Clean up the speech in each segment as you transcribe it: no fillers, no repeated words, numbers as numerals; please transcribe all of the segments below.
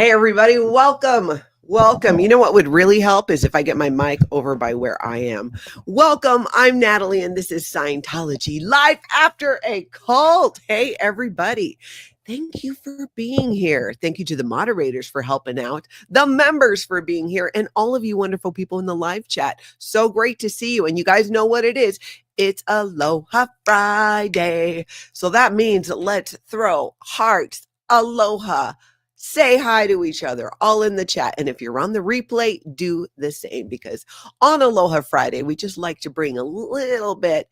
Hey, everybody, welcome. Welcome. You know what would really help is if I get my mic over by where I am. Welcome. I'm Natalie, and this is Scientology Life After a Cult. Hey, everybody. Thank you for being here. Thank you to the moderators for helping out, the members for being here, and all of you wonderful people in the live chat. So great to see you. And you guys know what it is. It's Aloha Friday. So that means let's throw hearts. Aloha. Say hi to each other, all in the chat. And if you're on the replay, do the same, because on Aloha Friday, we just like to bring a little bit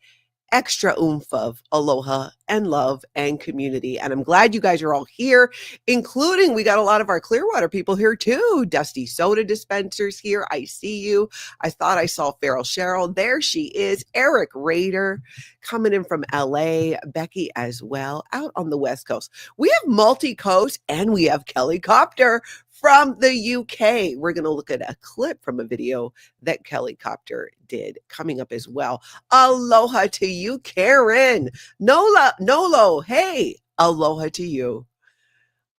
extra oomph of aloha and love and community. And I'm glad you guys are all here, including we got a lot of our Clearwater people here too. Dusty Soda Dispensers here. I see you. I thought I saw Farrell Cheryl. There she is. Eric Rader coming in from LA. Becky as well, out on the West Coast. We have multi-coast, and we have Kelli Copter from the UK. We're going to look at a clip from a video that Kelli Copter did coming up as well. Aloha to you, Karen. Nolo, hey, aloha to you.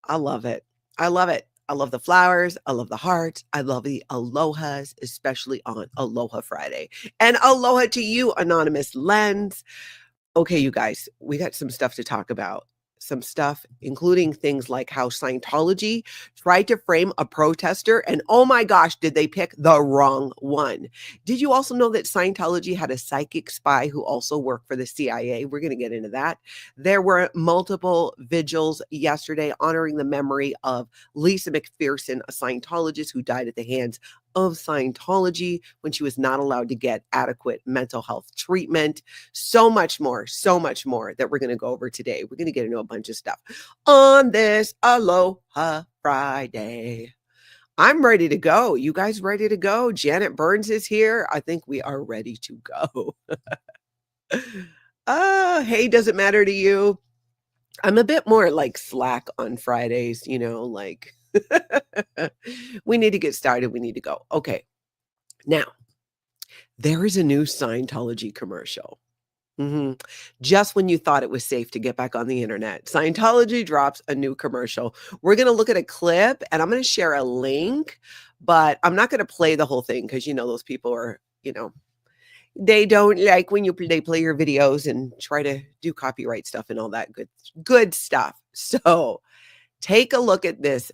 I love it. I love it. I love the flowers. I love the hearts. I love the alohas, especially on Aloha Friday. And aloha to you, Anonymous Lens. Okay, you guys, we got some stuff to talk about. Some stuff, including things like how Scientology tried to frame a protester, and oh my gosh, did they pick the wrong one? Did you also know that Scientology had a psychic spy who also worked for the CIA? We're going to get into that. There were multiple vigils yesterday honoring the memory of Lisa McPherson, a Scientologist who died at the hands of Scientology when she was not allowed to get adequate mental health treatment. So much more that we're going to go over today. We're going to get into a bunch of stuff on this Aloha Friday. I'm ready to go. You guys ready to go? Janet Burns is here. I think we are ready to go. Hey, does it matter to you? I'm a bit more like slack on Fridays, like we need to get started. We need to go. Okay. Now, there is a new Scientology commercial. Just when you thought it was safe to get back on the internet, Scientology drops a new commercial. We're going to look at a clip, and I'm going to share a link, but I'm not going to play the whole thing because, those people are, they don't like when they play your videos and try to do copyright stuff and all that good stuff. So take a look at this.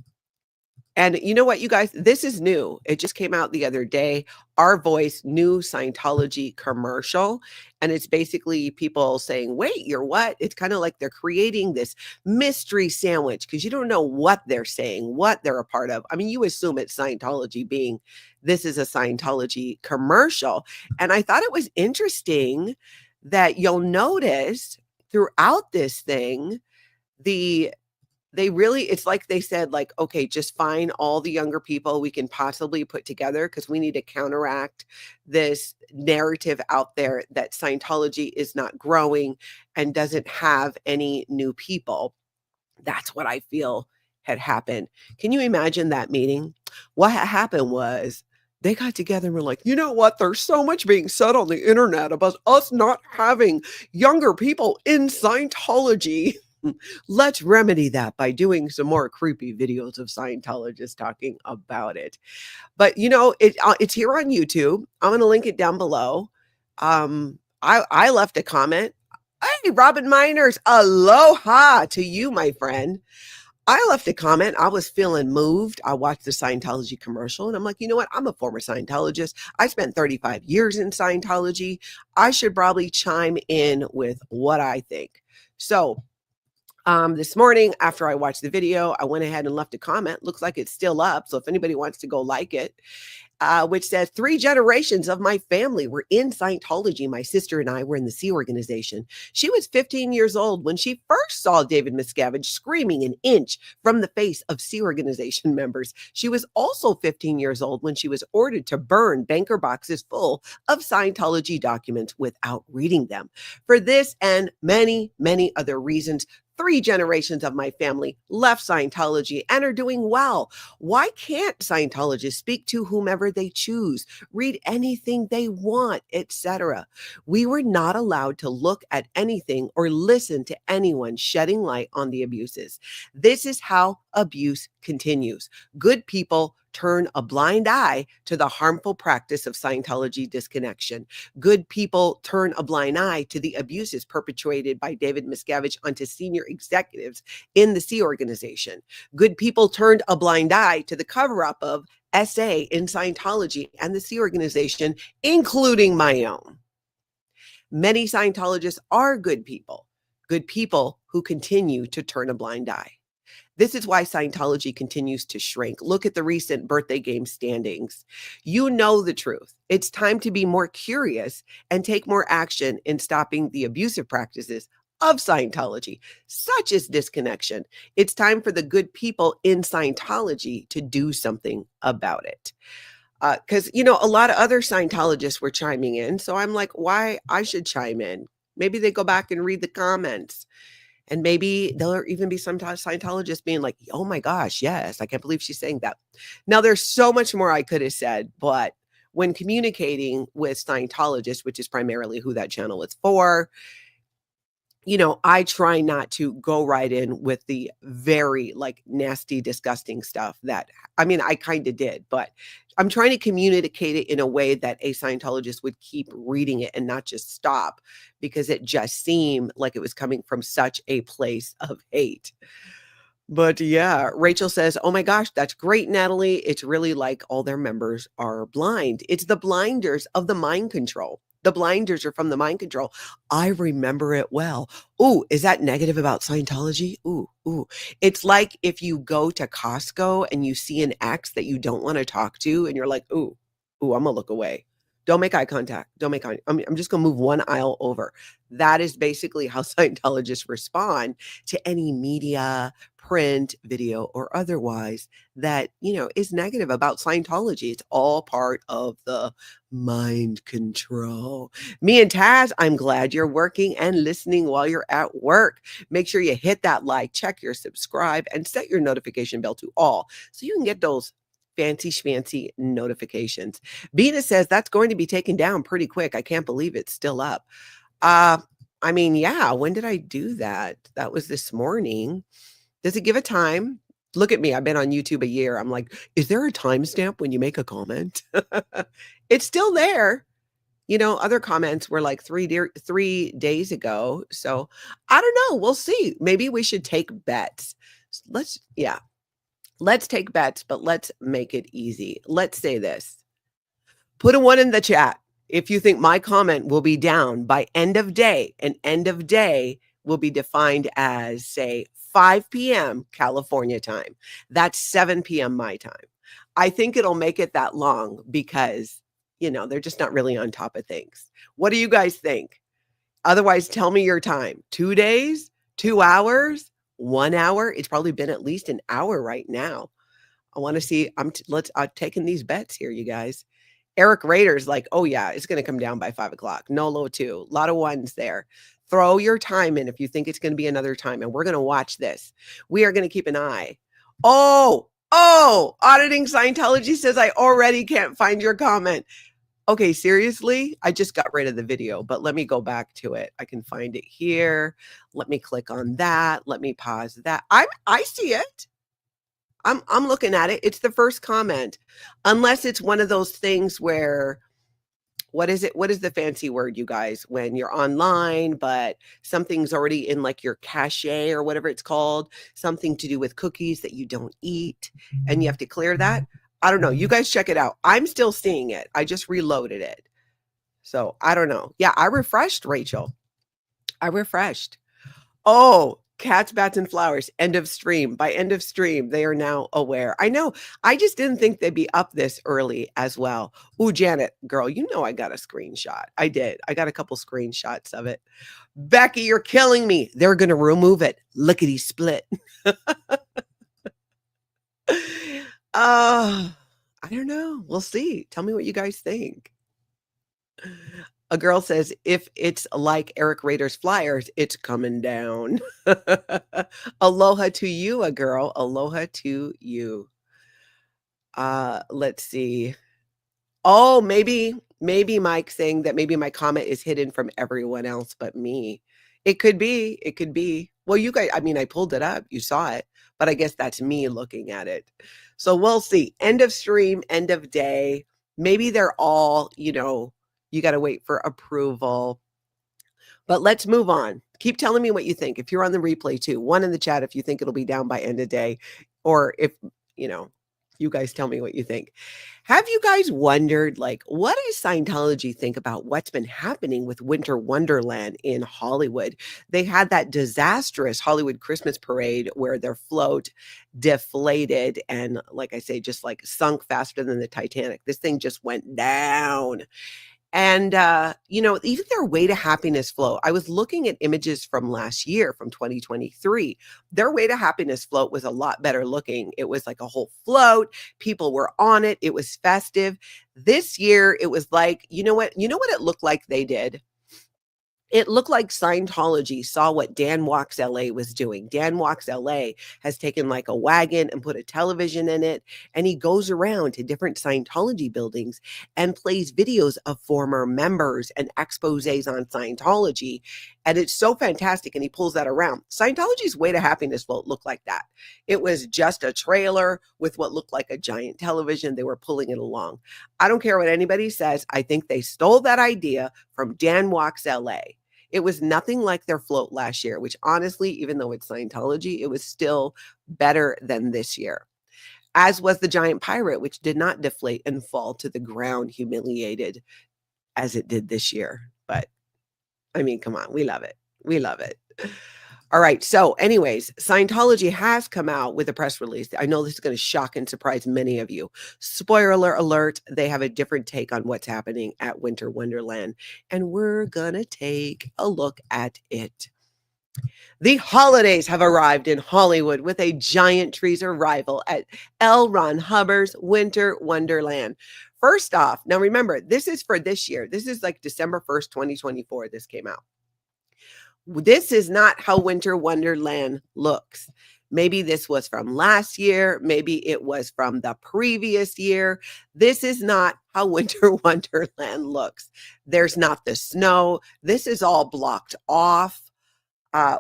And you know what, you guys, this is new. It just came out the other day. Our Voice new Scientology commercial. And it's basically people saying, wait, you're what? It's kind of like they're creating this mystery sandwich because you don't know what they're saying, what they're a part of. I mean, you assume it's Scientology being this is a Scientology commercial. And I thought it was interesting that you'll notice throughout this thing, it's like they said, like, okay, just find all the younger people we can possibly put together because we need to counteract this narrative out there that Scientology is not growing and doesn't have any new people. That's what I feel had happened. Can you imagine that meeting? What happened was they got together and were like, you know what? There's so much being said on the internet about us not having younger people in Scientology. Let's remedy that by doing some more creepy videos of Scientologists talking about it. But it's here on YouTube. I'm going to link it down below. I left a comment. Hey, Robin Miners, aloha to you, my friend. I left a comment. I was feeling moved. I watched the Scientology commercial and I'm like, you know what? I'm a former Scientologist. I spent 35 years in Scientology. I should probably chime in with what I think. So this morning, after I watched the video, I went ahead and left a comment. Looks like it's still up. So if anybody wants to go like it, which says 3 generations of my family were in Scientology. My sister and I were in the Sea Organization. She was 15 years old when she first saw David Miscavige screaming an inch from the face of Sea Organization members. She was also 15 years old when she was ordered to burn banker boxes full of Scientology documents without reading them. For this and many, many other reasons, 3 generations of my family left Scientology and are doing well. Why can't Scientologists speak to whomever they choose, read anything they want, etc.? We were not allowed to look at anything or listen to anyone shedding light on the abuses. This is how abuse continues. Good people turn a blind eye to the harmful practice of Scientology disconnection. Good people turn a blind eye to the abuses perpetrated by David Miscavige onto senior executives in the Sea Organization. Good people turned a blind eye to the cover-up of SA in Scientology and the Sea Organization, including my own. Many Scientologists are good people who continue to turn a blind eye. This is why Scientology continues to shrink. Look at the recent birthday game standings. You know the truth. It's time to be more curious and take more action in stopping the abusive practices of Scientology, such as disconnection. It's time for the good people in Scientology to do something about it. Because, a lot of other Scientologists were chiming in. So I'm like, why I should chime in? Maybe they go back and read the comments. And maybe there'll even be some Scientologists being like, oh my gosh, yes, I can't believe she's saying that. Now, there's so much more I could have said, but when communicating with Scientologists, which is primarily who that channel is for, I try not to go right in with the very nasty, disgusting stuff I kind of did, but I'm trying to communicate it in a way that a Scientologist would keep reading it and not just stop, because it just seemed like it was coming from such a place of hate. But yeah, Rachel says, oh my gosh, that's great, Natalie. It's really like all their members are blind. It's the blinders of the mind control. The blinders are from the mind control. I remember it well. Ooh, is that negative about Scientology? Ooh. It's like if you go to Costco and you see an ex that you don't want to talk to and you're like, ooh, I'm going to look away. Don't make eye contact. I'm just going to move one aisle over. That is basically how Scientologists respond to any media, print, video, or otherwise that, is negative about Scientology. It's all part of the mind control. Me and Taz, I'm glad you're working and listening while you're at work. Make sure you hit that like, check your subscribe, and set your notification bell to all so you can get those fancy schmancy notifications. Bina says that's going to be taken down pretty quick. I can't believe it's still up. Yeah, when did I do that? That was this morning. Does it give a time? Look at me. I've been on YouTube a year. I'm like, is there a timestamp when you make a comment? It's still there. Other comments were like 3 days ago. So I don't know. We'll see. Maybe we should take bets. Let's take bets, but let's make it easy. Let's say this. Put a 1 in the chat if you think my comment will be down by end of day. And end of day will be defined as, say, 5 p.m. California time. That's 7 p.m. my time. I think it'll make it that long because, they're just not really on top of things. What do you guys think? Otherwise, tell me your time. 2 days? 2 hours? 1 hour? It's probably been at least an hour right now. I want to see. I'm taking these bets here, you guys. Eric Rader's like, oh yeah, it's going to come down by 5 o'clock. Nolo too. A lot of ones there. Throw your time in if you think it's going to be another time. And we're going to watch this. We are going to keep an eye. Oh, Auditing Scientology says I already can't find your comment. Okay, seriously? I just got rid of the video, but let me go back to it. I can find it here. Let me click on that. Let me pause that. I see it. I'm looking at it. It's the first comment. Unless it's one of those things where, what is it? What is the fancy word, you guys? When you're online, but something's already in like your cache or whatever it's called, something to do with cookies that you don't eat, and you have to clear that. I don't know. You guys check it out. I'm still seeing it. I just reloaded it. So I don't know. Yeah, I refreshed, Rachel. I refreshed. Oh, cats, bats, and flowers. End of stream. By end of stream, they are now aware. I know. I just didn't think they'd be up this early as well. Ooh, Janet, girl, I got a screenshot. I did. I got a couple screenshots of it. Becky, you're killing me. They're going to remove it. Lickety split. I don't know. We'll see. Tell me what you guys think. A girl says, if it's like Eric Rader's flyers, it's coming down. Aloha to you, a girl. Aloha to you. Let's see. Oh, maybe Mike saying that maybe my comment is hidden from everyone else but me. It could be. It could be. Well, you guys, I mean, I pulled it up. You saw it, but I guess that's me looking at it. So we'll see. End of stream, end of day. Maybe they're all, you got to wait for approval. But let's move on. Keep telling me what you think. If you're on the replay too, one in the chat if you think it'll be down by end of day, or if, you guys tell me what you think. Have you guys wondered, what does Scientology think about what's been happening with Winter Wonderland in Hollywood? They had that disastrous Hollywood Christmas parade where their float deflated and, like I say, just sunk faster than the Titanic. This thing just went down. And, even their Way to Happiness float, I was looking at images from last year, from 2023. Their Way to Happiness float was a lot better looking. It was like a whole float. People were on it. It was festive. This year, it was like, you know what it looked like they did? It looked like Scientology saw what Dan Walks LA was doing. Dan Walks LA has taken a wagon and put a television in it, and he goes around to different Scientology buildings and plays videos of former members and exposés on Scientology. And it's so fantastic, and he pulls that around. Scientology's Way to Happiness float looked like that. It was just a trailer with what looked like a giant television. They were pulling it along. I don't care what anybody says. I think they stole that idea from Dan Walks LA. It was nothing like their float last year, which honestly, even though it's Scientology, it was still better than this year. As was the giant pirate, which did not deflate and fall to the ground humiliated as it did this year. But I mean, come on, we love it. We love it. All right. So anyways, Scientology has come out with a press release. I know this is going to shock and surprise many of you. Spoiler alert, they have a different take on what's happening at Winter Wonderland, and we're going to take a look at it. The holidays have arrived in Hollywood with a giant tree's arrival at L. Ron Hubbard's Winter Wonderland. First off, now remember, this is for this year. This is December 1st, 2024. This came out. This is not how Winter Wonderland looks. Maybe this was from last year. Maybe it was from the previous year. This is not how Winter Wonderland looks. There's not the snow. This is all blocked off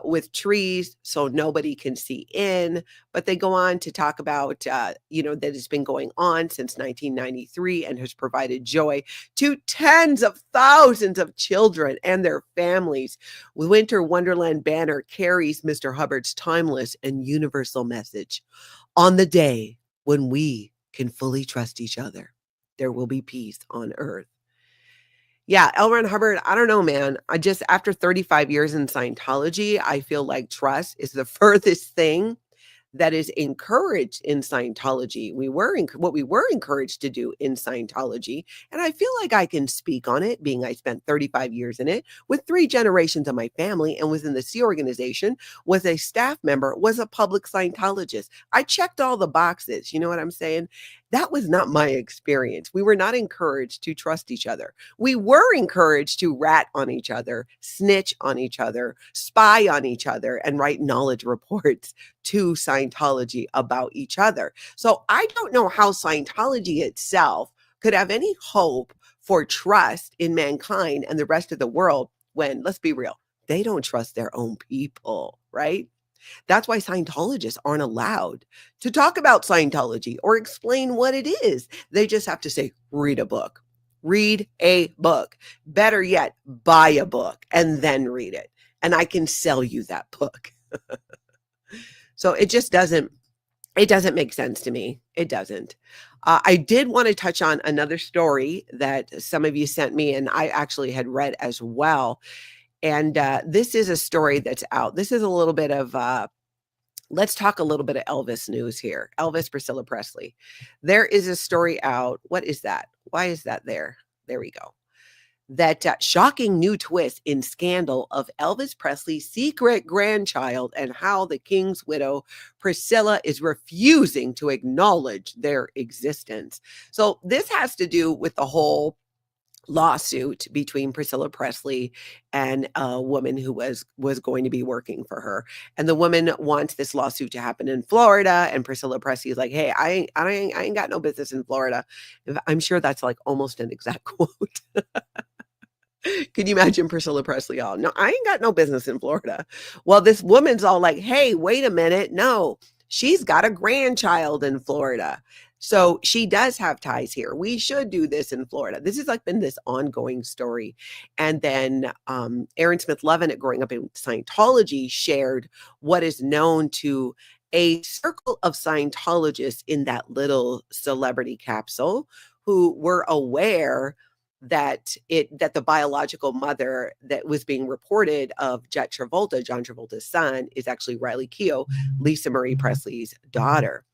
with trees so nobody can see in. But they go on to talk about, that it's been going on since 1993 and has provided joy to tens of thousands of children and their families. Winter Wonderland banner carries Mr. Hubbard's timeless and universal message. On the day when we can fully trust each other, there will be peace on earth. Yeah, L. Ron Hubbard, I don't know, man. After 35 years in Scientology, I feel like trust is the furthest thing that is encouraged in Scientology. What we were encouraged to do in Scientology, and I feel like I can speak on it, being I spent 35 years in it with 3 generations of my family and was in the Sea organization, was a staff member, was a public Scientologist. I checked all the boxes. You know what I'm saying? That was not my experience. We were not encouraged to trust each other. We were encouraged to rat on each other, snitch on each other, spy on each other, and write knowledge reports to Scientology about each other. So I don't know how Scientology itself could have any hope for trust in mankind and the rest of the world when, let's be real, they don't trust their own people, right? That's why Scientologists aren't allowed to talk about Scientology or explain what it is. They just have to say, read a book. Read a book. Better yet, buy a book and then read it. And I can sell you that book. So it just doesn't make sense to me. It doesn't. I did want to touch on another story that some of you sent me and I actually had read as well. And this is a story that's out. This is a little bit of, let's talk a little bit of Elvis news here. Elvis, Priscilla Presley. There is a story out. What is that? Why is that there? There we go. That shocking new twist in scandal of Elvis Presley's secret grandchild and how the king's widow, Priscilla, is refusing to acknowledge their existence. So this has to do with the whole lawsuit between Priscilla Presley and a woman who was going to be working for her. And the woman wants this lawsuit to happen in Florida, and Priscilla Presley is like, "Hey, I ain't got no business in Florida." I'm sure that's like almost an exact quote. Can you imagine Priscilla Presley all, "No, I ain't got no business in Florida." Well, this woman's all like, "Hey, wait a minute. No, she's got a grandchild in Florida. So she does have ties here. We should do this in Florida." This has like been this ongoing story. And then Aaron Smith-Levin at Growing Up in Scientology shared what is known to a circle of Scientologists in that little celebrity capsule who were aware that the biological mother that was being reported of John Travolta's son, is actually Riley Keough, Lisa Marie Presley's daughter.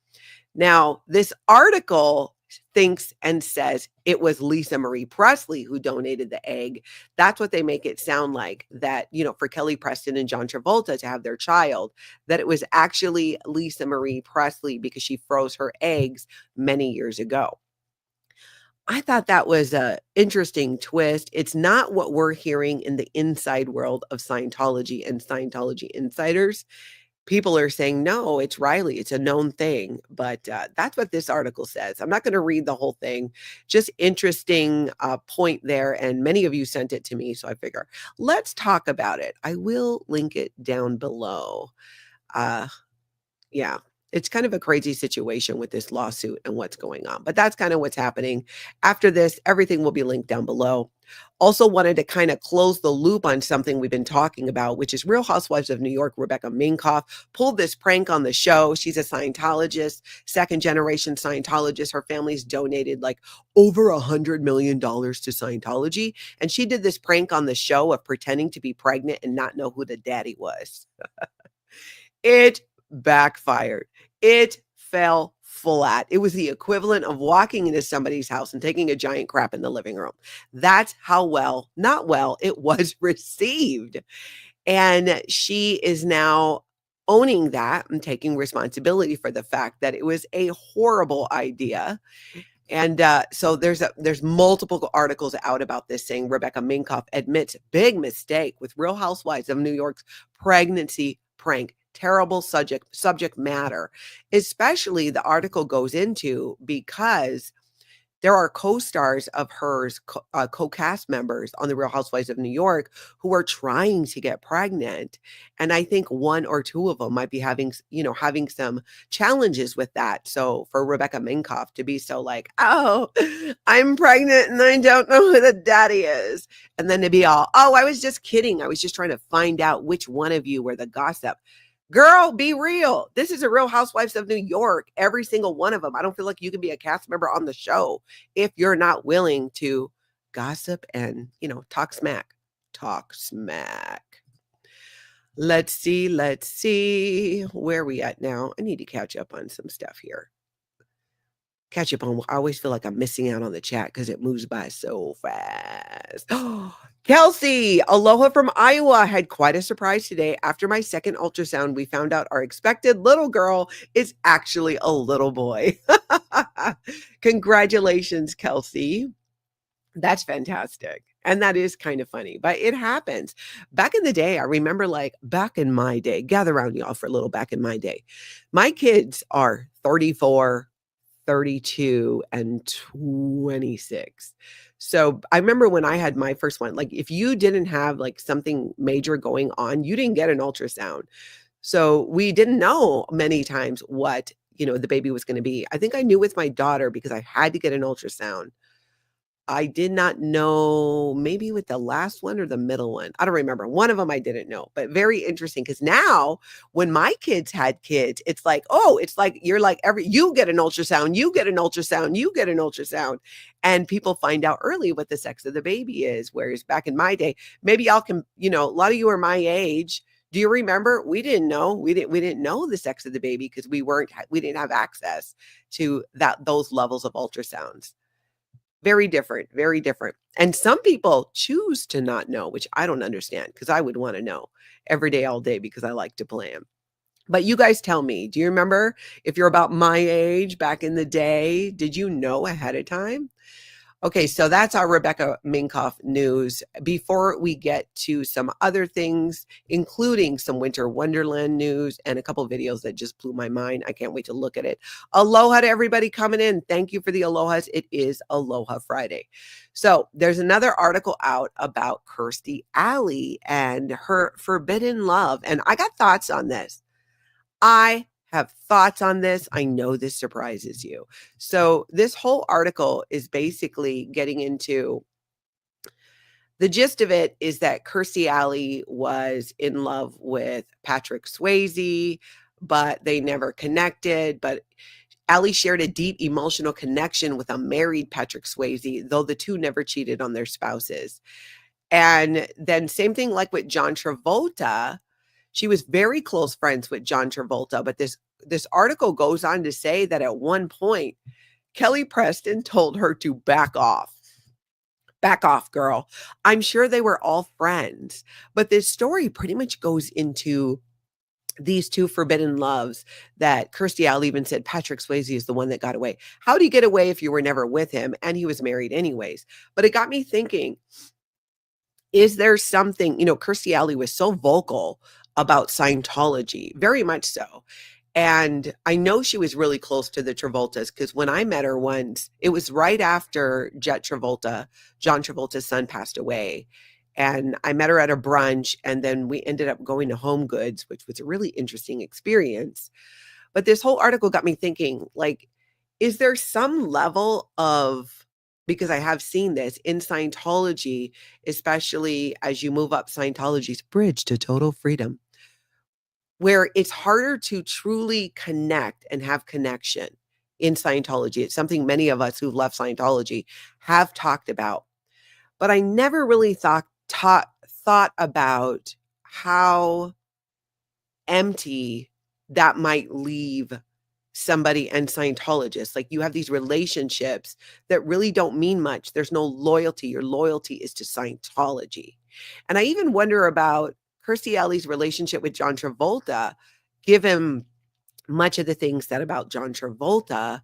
Now, this article thinks and says it was Lisa Marie Presley who donated the egg. That's what they make it sound like, that, for Kelly Preston and John Travolta to have their child, that it was actually Lisa Marie Presley because she froze her eggs many years ago. I thought that was a interesting twist. It's not what we're hearing in the inside world of Scientology and Scientology insiders. People are saying, no, it's Riley. It's a known thing. But that's what this article says. I'm not going to read the whole thing. Just interesting point there. And many of you sent it to me. So I figure, let's talk about it. I will link it down below. Yeah. It's kind of a crazy situation with this lawsuit and what's going on, but that's kind of what's happening. After this, everything will be linked down below. Also wanted to kind of close the loop on something we've been talking about, which is Real Housewives of New York. Rebecca Minkoff pulled this prank on the show. She's a Scientologist, second generation Scientologist. Her family's donated like over $100 million to Scientology. And she did this prank on the show of pretending to be pregnant and not know who the daddy was. It backfired. It fell flat. It was the equivalent of walking into somebody's house and taking a giant crap in the living room. That's how not well, it was received. And she is now owning that and taking responsibility for the fact that it was a horrible idea. And so there's multiple articles out about this saying Rebecca Minkoff admits big mistake with Real Housewives of New York's pregnancy prank. Terrible subject matter, especially the article goes into because there are co-stars of hers, co-cast members on the Real Housewives of New York who are trying to get pregnant. And I think one or two of them might be having some challenges with that. So for Rebecca Minkoff to be so like, "Oh, I'm pregnant and I don't know who the daddy is." And then to be all, "Oh, I was just kidding. I was just trying to find out which one of you were the gossip." Girl, be real. This is a Real Housewives of New York. Every single one of them. I don't feel like you can be a cast member on the show if you're not willing to gossip and, talk smack. Talk smack. Let's see. Where are we at now? I need to catch up on some stuff here. I always feel like I'm missing out on the chat because it moves by so fast. Kelsey, aloha from Iowa, had quite a surprise today. After my second ultrasound, we found out our expected little girl is actually a little boy. Congratulations, Kelsey. That's fantastic. And that is kind of funny, but it happens. Back in the day, I remember back in my day, gather around y'all for a little back in my day. My kids are 34, 32, and 26. So I remember when I had my first one, if you didn't have something major going on, you didn't get an ultrasound. So we didn't know many times what, the baby was going to be. I think I knew with my daughter because I had to get an ultrasound. I did not know, maybe with the last one or the middle one. I don't remember. One of them I didn't know, but very interesting because now when my kids had kids, it's like, oh, it's like you're like you get an ultrasound, you get an ultrasound, you get an ultrasound. And people find out early what the sex of the baby is. Whereas back in my day, maybe y'all can, a lot of you are my age. Do you remember? We didn't know. We didn't know the sex of the baby because we didn't have access to those levels of ultrasounds. Very different, very different. And some people choose to not know, which I don't understand because I would want to know every day, all day, because I like to plan. But you guys tell me, do you remember if you're about my age back in the day, did you know ahead of time? Okay, so that's our Rebecca Minkoff news. Before we get to some other things, including some Winter Wonderland news and a couple videos that just blew my mind. I can't wait to look at it. Aloha to everybody coming in. Thank you for the alohas. It is Aloha Friday. So there's another article out about Kirstie Alley and her forbidden love. And I got thoughts on this. I have thoughts on this. I know this surprises you. So this whole article is basically getting into the gist of it is that Kirstie Alley was in love with Patrick Swayze, but they never connected. But Alley shared a deep emotional connection with a married Patrick Swayze, though the two never cheated on their spouses. And then same thing like with John Travolta. She was very close friends with John Travolta, but this article goes on to say that at one point, Kelly Preston told her to back off. Back off, girl. I'm sure they were all friends, but this story pretty much goes into these two forbidden loves that Kirstie Alley even said Patrick Swayze is the one that got away. How do you get away if you were never with him and he was married anyways? But it got me thinking, is there something, Kirstie Alley was so vocal about Scientology, very much so. And I know she was really close to the Travoltas because when I met her once, it was right after John Travolta's son, passed away. And I met her at a brunch, and then we ended up going to Home Goods, which was a really interesting experience. But this whole article got me thinking, like, is there some level of, because I have seen this in Scientology, especially as you move up Scientology's bridge to total freedom, where it's harder to truly connect and have connection in Scientology. It's something many of us who've left Scientology have talked about. But I never really thought about how empty that might leave somebody and Scientologists. Like, you have these relationships that really don't mean much. There's no loyalty. Your loyalty is to Scientology. And I even wonder about Kirstie Alley's relationship with John Travolta, given much of the things said about John Travolta.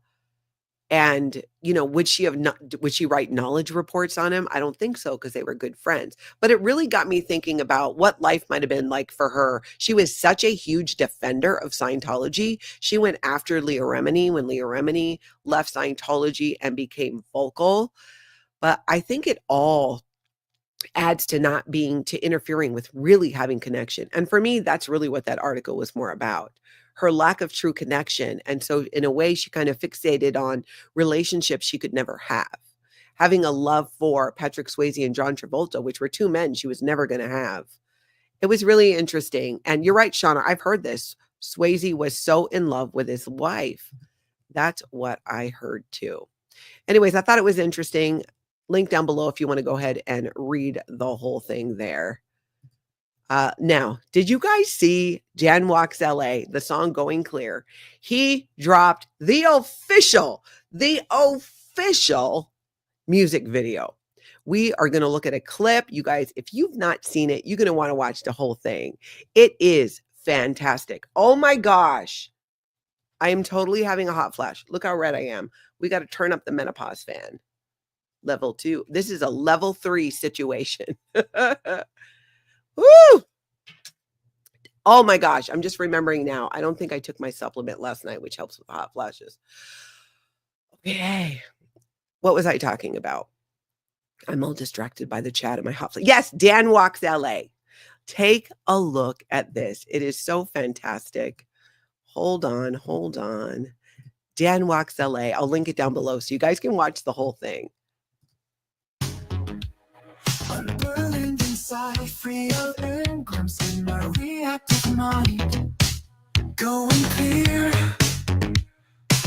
And, would she write knowledge reports on him? I don't think so, because they were good friends. But it really got me thinking about what life might have been like for her. She was such a huge defender of Scientology. She went after Leah Remini when Leah Remini left Scientology and became vocal. But I think it all adds to interfering with really having connection. And for me, that's really what that article was more about. Her lack of true connection. And so in a way, she kind of fixated on relationships she could never have. Having a love for Patrick Swayze and John Travolta, which were two men she was never going to have. It was really interesting. And you're right, Shauna, I've heard this. Swayze was so in love with his wife. That's what I heard too. Anyways, I thought it was interesting. Link down below if you want to go ahead and read the whole thing there. Now, did you guys see Jan Walks LA, the song Going Clear? He dropped the official music video. We are going to look at a clip. You guys, if you've not seen it, you're going to want to watch the whole thing. It is fantastic. Oh my gosh. I am totally having a hot flash. Look how red I am. We got to turn up the menopause fan. Level 2. This is a level 3 situation. Woo! Oh my gosh. I'm just remembering now. I don't think I took my supplement last night, which helps with hot flashes. Okay. What was I talking about? I'm all distracted by the chat of my hot flash. Yes, Dan Walks LA. Take a look at this. It is so fantastic. Hold on. Dan Walks LA. I'll link it down below so you guys can watch the whole thing. Unburdened inside, free of ingrams in my reactive mind. Going clear,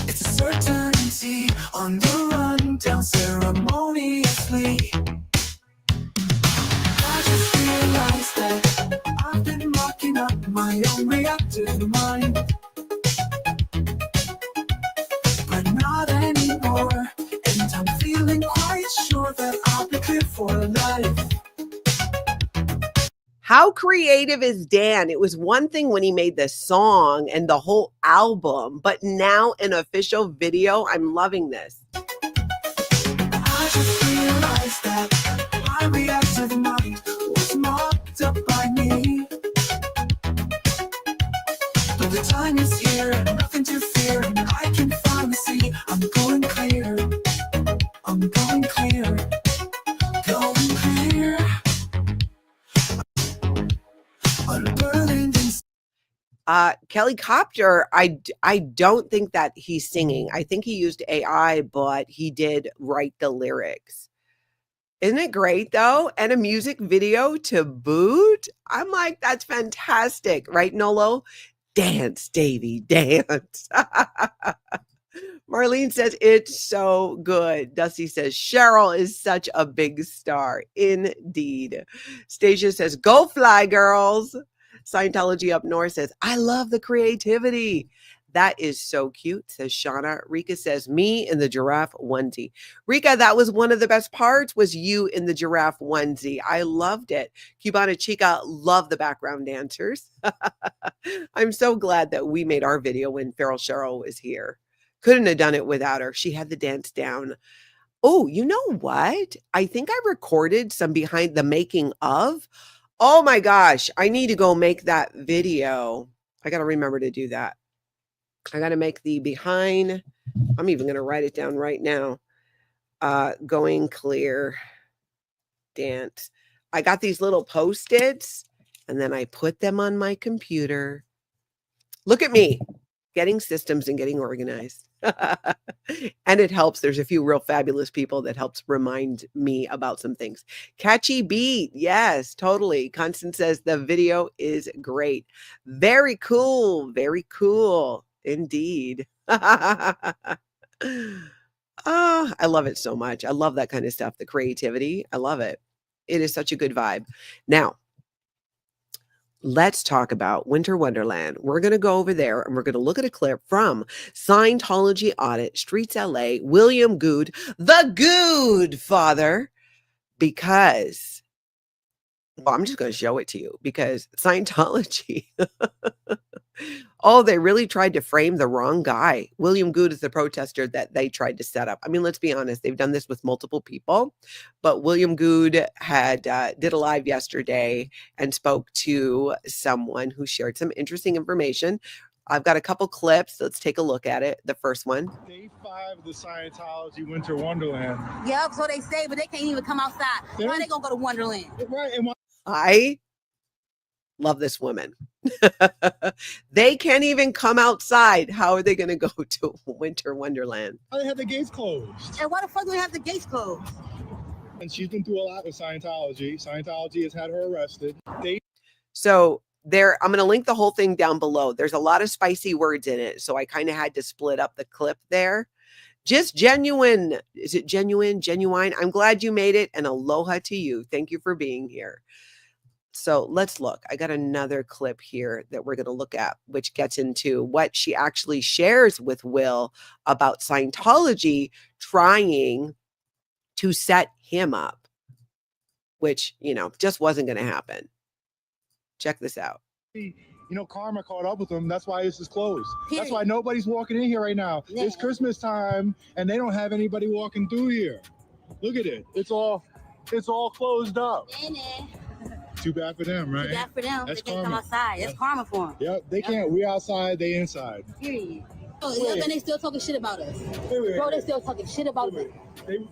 it's a certainty. On the run, down ceremoniously. I just realized that I've been locking up my own reactive mind. But not anymore. And I'm feeling quite sure that I'll be clear for life. How creative is Dan? It was one thing when he made the song and the whole album, but now an official video. I'm loving this. I just that my reactive mind was mocked up by me. But the time is here, nothing to fear, and I can finally see I'm going clear. I'm going clear. Going clear. Unburdened and Kelli Copter, I don't think that he's singing. I think he used AI, but he did write the lyrics. Isn't it great though? And a music video to boot. I'm like, that's fantastic, right, Nolo? Dance, Davy, dance. Marlene says it's so good. Dusty says Cheryl is such a big star. Indeed. Stacia says, go fly, girls. Scientology Up North says, I love the creativity. That is so cute, says Shauna. Rika says, me in the giraffe onesie. Rika, that was one of the best parts, was you in the giraffe onesie. I loved it. Cubana Chica, love the background dancers. I'm so glad that we made our video when Feral Cheryl was here. Couldn't have done it without her. She had the dance down. Oh, you know what? I think I recorded some behind the making of. Oh my gosh, I need to go make that video. I got to remember to do that. I got to make the behind. I'm even going to write it down right now. Going clear dance. I got these little Post-its and then I put them on my computer. Look at me getting systems and getting organized. And it helps. There's a few real fabulous people that helps remind me about some things. Catchy beat. Yes, totally. Constance says the video is great. Very cool. Very cool. Indeed. Oh, I love it so much. I love that kind of stuff. The creativity. I love it. It is such a good vibe. Now, let's talk about Winter Wonderland. We're going to go over there and we're going to look at a clip from Scientology Audit Streets, LA, William Gude, the Gude father, because, well, I'm just going to show it to you because Scientology, oh, they really tried to frame the wrong guy. William Gude is the protester that they tried to set up. I mean, let's be honest. They've done this with multiple people, but William Gude had did a live yesterday and spoke to someone who shared some interesting information. I've got a couple clips. Let's take a look at it. The first one. Day 5 of the Scientology Winter Wonderland. Yep, so they say, but they can't even come outside. Why they gonna go to Wonderland? Right, and why? I love this woman. They can't even come outside. How are they going to go to Winter Wonderland? They have the gates closed. And why the fuck do we have the gates closed? And she's been through a lot with Scientology. Scientology has had her arrested. So there, I'm going to link the whole thing down below. There's a lot of spicy words in it. So I kind of had to split up the clip there. Just genuine. Is it genuine? Genuine? I'm glad you made it. And aloha to you. Thank you for being here. So let's look. I got another clip here that we're going to look at, which gets into what she actually shares with Will about Scientology trying to set him up, which, you know, just wasn't going to happen. Check this out. You know, karma caught up with them. That's why this is closed. Period. That's why nobody's walking in here right now. Yeah. It's Christmas time, and they don't have anybody walking through here. Look at it. It's all closed up. Too bad for them, right? Too bad for them. That's they can't karma. come outside. It's karma for them. Yep, they can't. We outside, they inside. Period. Oh, yeah, and they still talking shit about us. Wait. Bro, they still talking shit about us.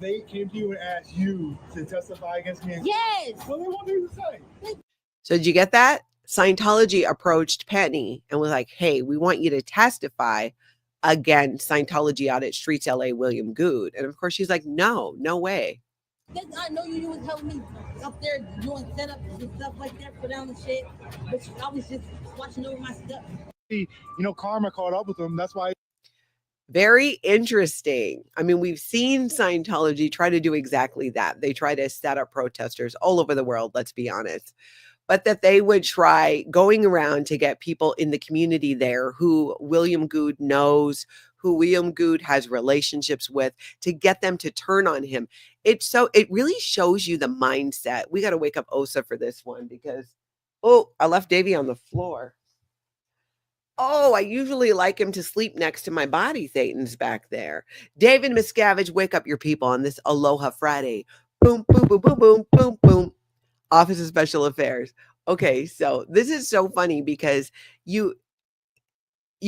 They came to you and asked you to testify against me. Yes. Well, they want me to say. So did you get that? Scientology approached Penny and was like, hey, we want you to testify against Scientology Audit Streets, LA, William Gude. And of course, she's like, no way. I know you was helping me up there doing setups and stuff like that for them and shit. But I was just watching over my stuff. You know, karma caught up with them. That's why. Very interesting. I mean, we've seen Scientology try to do exactly that. They try to set up protesters all over the world, let's be honest. But that they would try going around to get people in the community there who William Gude knows, who William Gude has relationships with, to get them to turn on him. It really shows you the mindset. We got to wake up Osa for this one because, oh, I left Davey on the floor. Oh, I usually like him to sleep next to my body. Thaden's back there. David Miscavige, wake up your people on this Aloha Friday. Boom, boom, boom, boom, boom, boom, boom. Office of Special Affairs. Okay, so this is so funny because you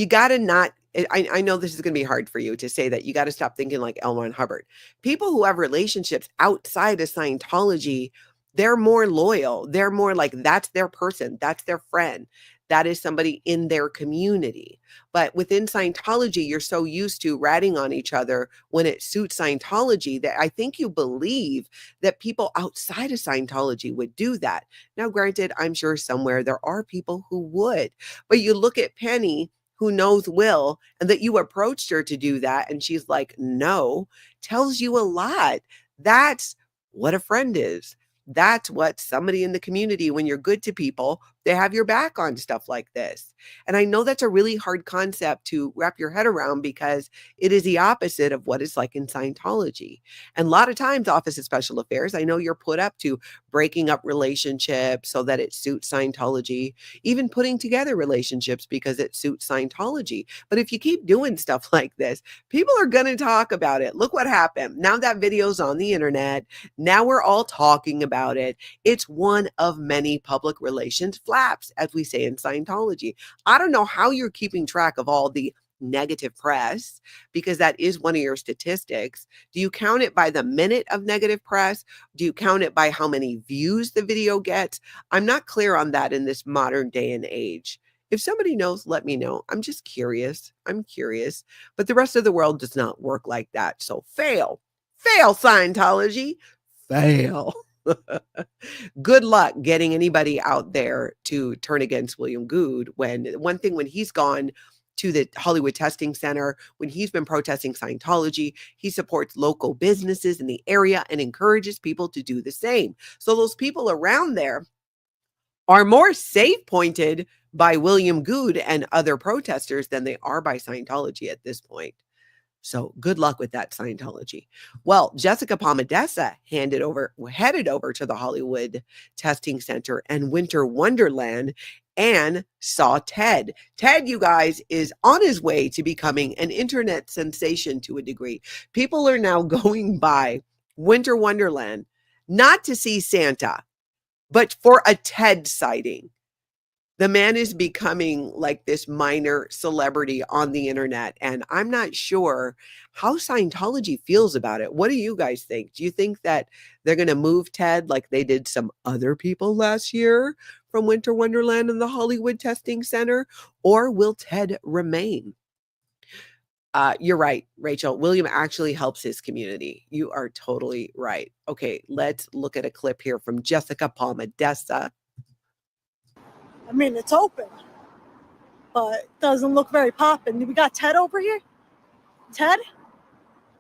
got to not, I know this is going to be hard for you to say that you got to stop thinking like L. Ron Hubbard. People who have relationships outside of Scientology, they're more loyal. They're more like, that's their person. That's their friend. That is somebody in their community. But within Scientology, you're so used to ratting on each other when it suits Scientology that I think you believe that people outside of Scientology would do that. Now, granted, I'm sure somewhere there are people who would, but you look at Penny, who knows Will, and that you approached her to do that, and she's like, no, tells you a lot. That's what a friend is. That's what somebody in the community, when you're good to people, they have your back on stuff like this. And I know that's a really hard concept to wrap your head around because it is the opposite of what it's like in Scientology. And a lot of times, Office of Special Affairs, I know you're put up to breaking up relationships so that it suits Scientology, even putting together relationships because it suits Scientology. But if you keep doing stuff like this, people are going to talk about it. Look what happened. Now that video's on the internet. Now we're all talking about it. It's one of many public relations flaps, as we say in Scientology. I don't know how you're keeping track of all the negative press because that is one of your statistics. Do you count it by the minute of negative press? Do you count it by how many views the video gets? I'm not clear on that in this modern day and age. If somebody knows, let me know. I'm just curious. I'm curious. But the rest of the world does not work like that. So fail. Fail, Scientology. Fail. Good luck getting anybody out there to turn against William Gude when he's gone to the Hollywood Testing Center, when he's been protesting Scientology, he supports local businesses in the area and encourages people to do the same. So those people around there are more safe pointed by William Gude and other protesters than they are by Scientology at this point. So good luck with that, Scientology. Well, Jessica Palmadessa headed over to the Hollywood Testing Center and Winter Wonderland and saw Ted. Ted, you guys, is on his way to becoming an internet sensation to a degree. People are now going by Winter Wonderland, not to see Santa, but for a Ted sighting. The man is becoming like this minor celebrity on the internet, and I'm not sure how Scientology feels about it. What do you guys think? Do you think that they're going to move Ted like they did some other people last year from Winter Wonderland and the Hollywood Testing Center, or will Ted remain? You're right, Rachel. William actually helps his community. You are totally right. Okay, let's look at a clip here from Jessica Palmadessa. I mean, it's open, but it doesn't look very poppin'. We got Ted over here? Ted?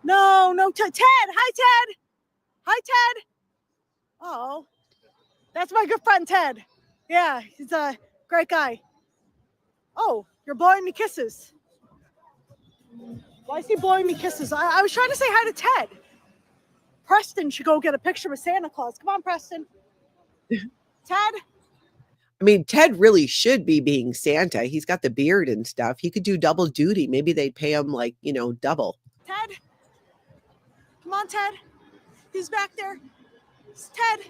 No, Ted. Ted! Hi, Ted! Hi, Ted! Oh, that's my good friend, Ted. Yeah, he's a great guy. Oh, you're blowing me kisses. Why is he blowing me kisses? I was trying to say hi to Ted. Preston should go get a picture with Santa Claus. Come on, Preston. Ted? I mean, Ted really should be being Santa. He's got the beard and stuff. He could do double duty. Maybe they'd pay him like, double. Ted? Come on, Ted. He's back there. It's Ted.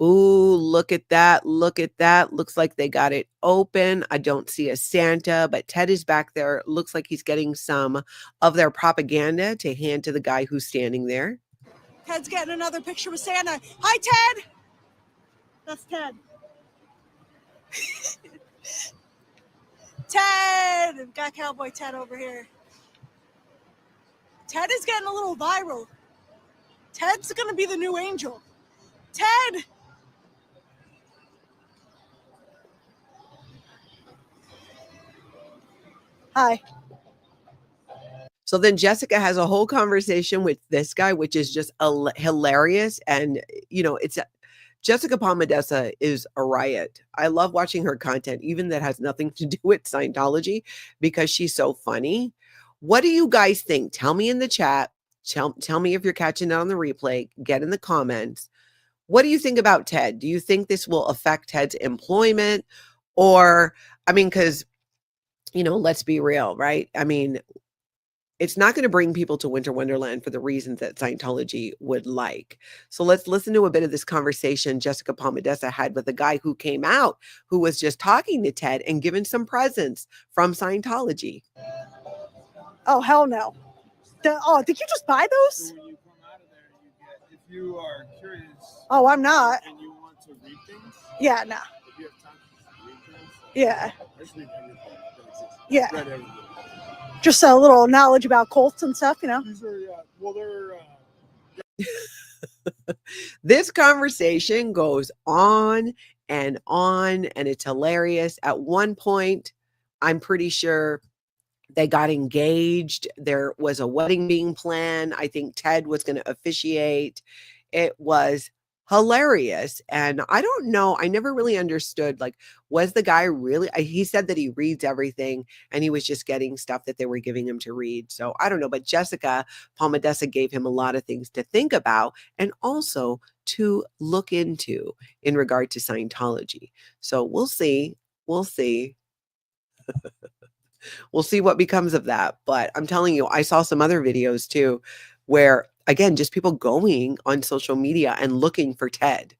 Ooh, look at that. Look at that. Looks like they got it open. I don't see a Santa, but Ted is back there. Looks like he's getting some of their propaganda to hand to the guy who's standing there. Ted's getting another picture with Santa. Hi, Ted. That's Ted. Ted! We've got Cowboy Ted over here. Ted is getting a little viral. Ted's going to be the new angel. Ted! Hi. So then Jessica has a whole conversation with this guy, which is just hilarious. And, Jessica Palmadessa is a riot. I love watching her content, even that has nothing to do with Scientology, because she's so funny. What do you guys think? Tell me in the chat. Tell me if you're catching it on the replay. Get in the comments. What do you think about Ted? Do you think this will affect Ted's employment? Or, because, let's be real, right? it's not going to bring people to Winter Wonderland for the reasons that Scientology would like. So let's listen to a bit of this conversation Jessica Palmadessa had with a guy who came out, who was just talking to Ted and given some presents from Scientology. Oh, hell no. Did you just buy those? So when you come out of there, you get, if you are curious Oh, I'm not. and you want to read things, Yeah, no. if you have time to read things, Yeah. I just read everything that exists. Yeah. Read everything. Just a little knowledge about cults and stuff, you know? These are, well, they're, This conversation goes on, and it's hilarious. At one point, I'm pretty sure they got engaged. There was a wedding being planned. I think Ted was going to officiate. It was hilarious. And I don't know. I never really understood, like, was the guy really, he said that he reads everything and he was just getting stuff that they were giving him to read. So I don't know. But Jessica Palmadessa gave him a lot of things to think about and also to look into in regard to Scientology. So we'll see. We'll see. We'll see what becomes of that. But I'm telling you, I saw some other videos too, where again, just people going on social media and looking for Ted.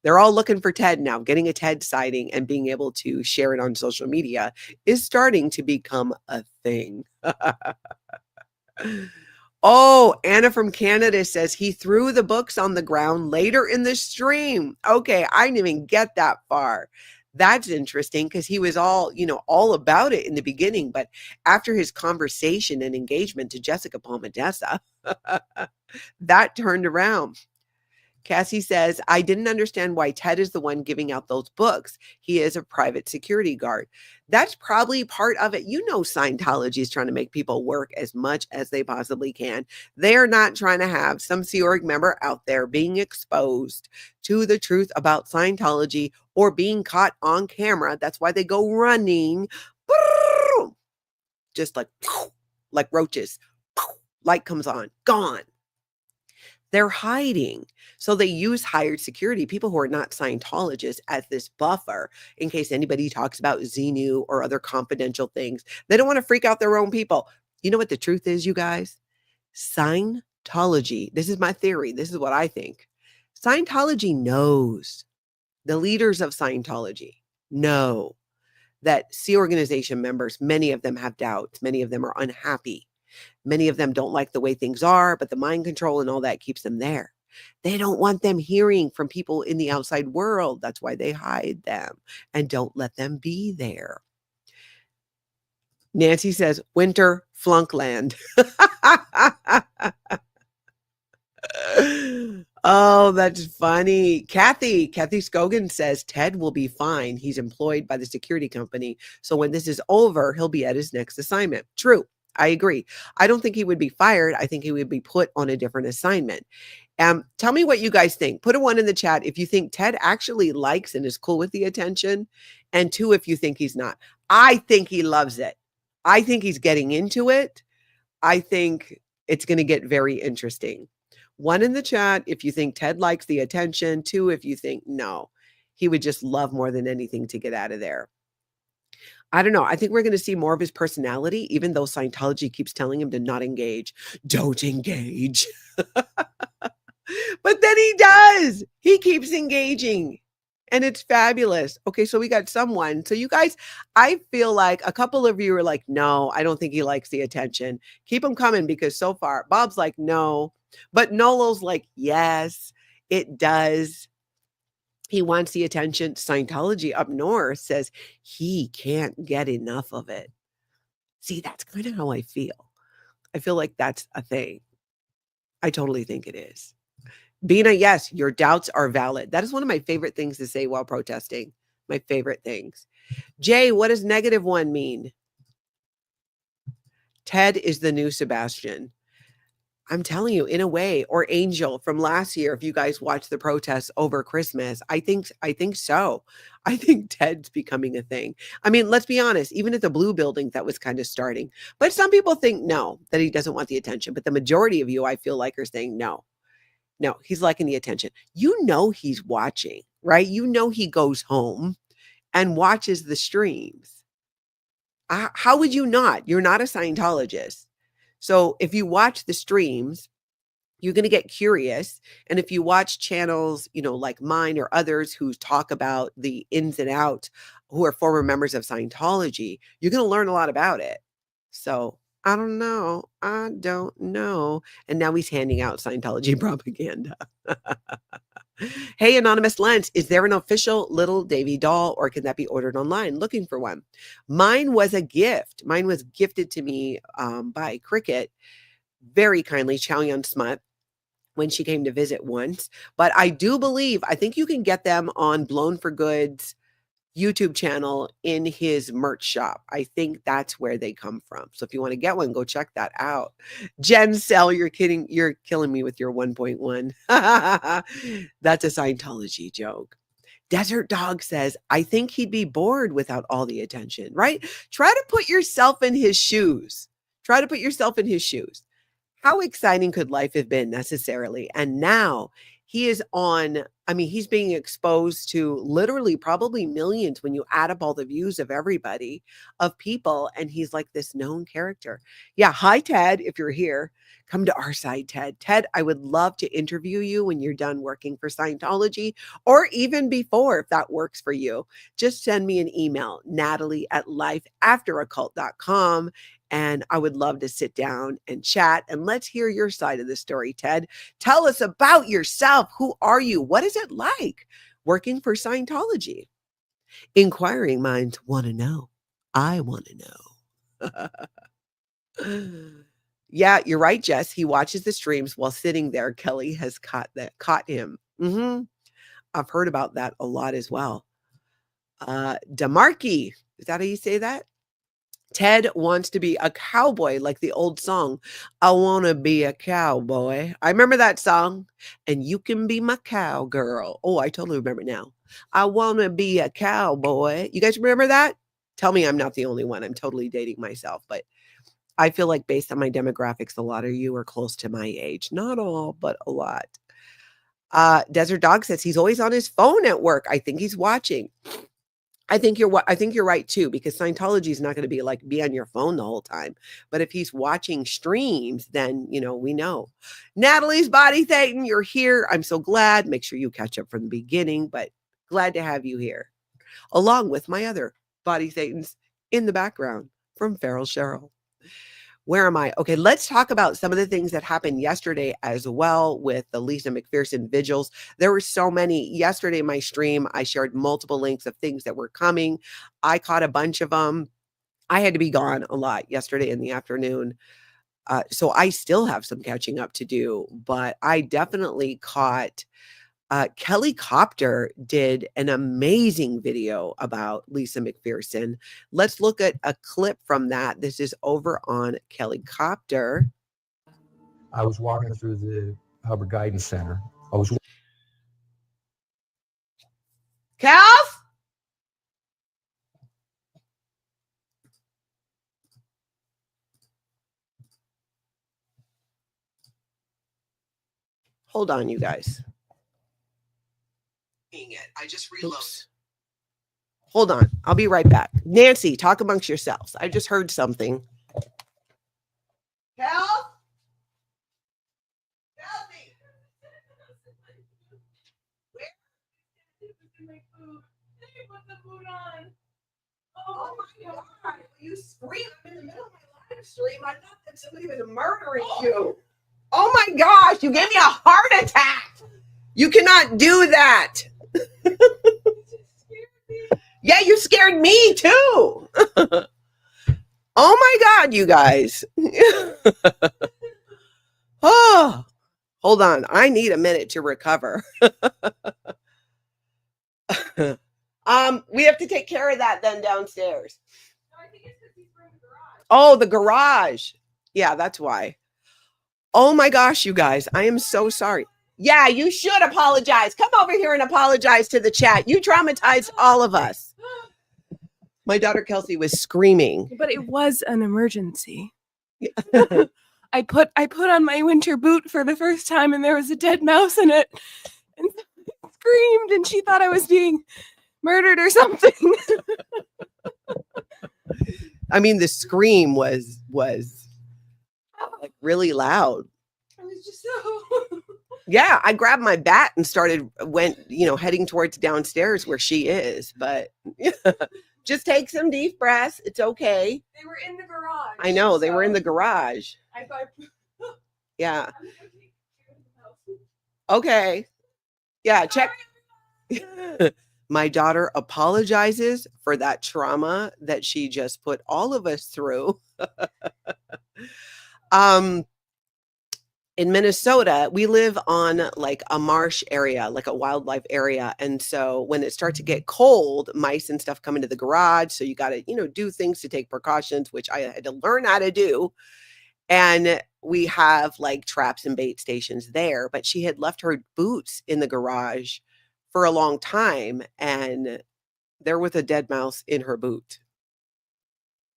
They're all looking for Ted now. Getting a Ted sighting and being able to share it on social media is starting to become a thing. Oh, Anna from Canada says he threw the books on the ground later in the stream. Okay, I didn't even get that far. That's interesting because he was all about it in the beginning. But after his conversation and engagement to Jessica Palmadessa, that turned around. Cassie says, I didn't understand why Ted is the one giving out those books. He is a private security guard. That's probably part of it. Scientology is trying to make people work as much as they possibly can. They're not trying to have some Sea Org member out there being exposed to the truth about Scientology or being caught on camera. That's why they go running. Just like roaches. Light comes on, gone. They're hiding. So they use hired security, people who are not Scientologists, as this buffer in case anybody talks about Xenu or other confidential things. They don't want to freak out their own people. You know what the truth is, you guys? Scientology, this is my theory. This is what I think. Scientology knows, the leaders of Scientology know that Sea Organization members, many of them have doubts. Many of them are unhappy. Many of them don't like the way things are, but the mind control and all that keeps them there. They don't want them hearing from people in the outside world. That's why they hide them and don't let them be there. Nancy says, Winter Flunkland. Oh, that's funny. Kathy Scogan says, Ted will be fine. He's employed by the security company. So when this is over, he'll be at his next assignment. True. I agree. I don't think he would be fired. I think he would be put on a different assignment. Tell me what you guys think. Put a 1 in the chat if you think Ted actually likes and is cool with the attention. And 2, if you think he's not. I think he loves it. I think he's getting into it. I think it's going to get very interesting. 1 in the chat if you think Ted likes the attention. 2, if you think no, he would just love more than anything to get out of there. I don't know. I think we're going to see more of his personality, even though Scientology keeps telling him to not engage. Don't engage. But then he does. He keeps engaging. And it's fabulous. Okay, so we got someone. So you guys, I feel like a couple of you are like, no, I don't think he likes the attention. Keep them coming because so far, Bob's like, no. But Nolo's like, yes, it does. He wants the attention. Scientology up north says he can't get enough of it. See, that's kind of how I feel. I feel like that's a thing. I totally think it is. Bina, yes, your doubts are valid. That is one of my favorite things to say while protesting. My favorite things. Jay, what does -1 mean? Ted is the new Sebastian. I'm telling you, in a way, or Angel from last year, if you guys watched the protests over Christmas, I think so. I think Ted's becoming a thing. I mean, let's be honest, even at the Blue Building, that was kind of starting. But some people think no, that he doesn't want the attention. But the majority of you, I feel like, are saying no. No, he's liking the attention. You know he's watching, right? You know he goes home and watches the streams. How would you not? You're not a Scientologist. So if you watch the streams, you're going to get curious. And if you watch channels, like mine or others who talk about the ins and outs, who are former members of Scientology, you're going to learn a lot about it. So I don't know. And now he's handing out Scientology propaganda. Hey, Anonymous Lens, is there an official Little Davy doll, or can that be ordered online? Looking for one. Mine was a gift. Mine was gifted to me by Cricket, very kindly, Chow Yun Smut, when she came to visit once. But I think you can get them on Blown for Good's YouTube channel in his merch shop. I think that's where they come from. So if you want to get one, go check that out. Jen Sell, you're kidding. You're killing me with your 1.1. That's a Scientology joke. Desert Dog says, I think he'd be bored without all the attention, right? Try to put yourself in his shoes. How exciting could life have been necessarily? And now he is he's being exposed to literally probably millions when you add up all the views of everybody, of people. And he's like this known character. Yeah. Hi, Ted. If you're here, come to our side, Ted. Ted, I would love to interview you when you're done working for Scientology, or even before, if that works for you. Just send me an email, Natalie@lifeafteraoccult.com. And I would love to sit down and chat, and let's hear your side of the story, Ted. Tell us about yourself. Who are you? What is it like working for Scientology? Inquiring minds want to know. I want to know. Yeah, you're right, Jess. He watches the streams while sitting there. Kelly has caught him. I've heard about that a lot as well. Demarkey, is that how you say that? Ted wants to be a cowboy, like the old song, I want to be a cowboy. I remember that song. And you can be my cowgirl. Oh, I totally remember now. I want to be a cowboy. You guys remember that? Tell me I'm not the only one. I'm totally dating myself. But I feel like based on my demographics, a lot of you are close to my age. Not all, but a lot. Desert Dog says he's always on his phone at work. I think he's watching. I think you're right too, because Scientology is not going to be on your phone the whole time. But if he's watching streams, then, we know. Natalie's Body Thetan, you're here. I'm so glad. Make sure you catch up from the beginning, but glad to have you here. Along with my other Body Thetans in the background from Feral Cheryl. Where am I? Okay, let's talk about some of the things that happened yesterday as well with the Lisa McPherson vigils. There were so many. Yesterday, in my stream, I shared multiple links of things that were coming. I caught a bunch of them. I had to be gone a lot yesterday in the afternoon. So I still have some catching up to do, but I definitely caught Kelli Copter did an amazing video about Lisa McPherson. Let's look at a clip from that. This is over on Kelli Copter. I was walking through the Heber Guidance Center. Calf? Hold on, you guys. I just reloaded. Hold on. I'll be right back. Nancy, talk amongst yourselves. I just heard something. Help! Help me! Where? My food. They put the food on. Oh my God. You scream. I'm in the middle of my live stream. I thought that somebody was murdering you. Oh my gosh. You gave me a heart attack. You cannot do that. Yeah, you scared me too. Oh my God, you guys. Oh, hold on. I need a minute to recover. We have to take care of that then downstairs. No, I think it's because he's from the garage. Oh, the garage. Yeah, that's why. Oh my gosh, you guys. I am so sorry. Yeah, you should apologize. Come over here and apologize to the chat. You traumatized all of us. My daughter Kelsey was screaming. But it was an emergency. I put on my winter boot for the first time and there was a dead mouse in it. And I screamed and she thought I was being murdered or something. I mean, the scream was really loud. I was just so. Yeah, I grabbed my bat and went, heading towards downstairs where she is. But just take some deep breaths. It's okay. They were in the garage. I know, they were in the garage. I thought. Yeah. I'm gonna take care of the house. Okay. Yeah, check. My daughter apologizes for that trauma that she just put all of us through. In Minnesota, we live on like a marsh area, like a wildlife area. And so when it starts to get cold, mice and stuff come into the garage. So you got to, do things to take precautions, which I had to learn how to do. And we have like traps and bait stations there, but she had left her boots in the garage for a long time. And there was a dead mouse in her boot.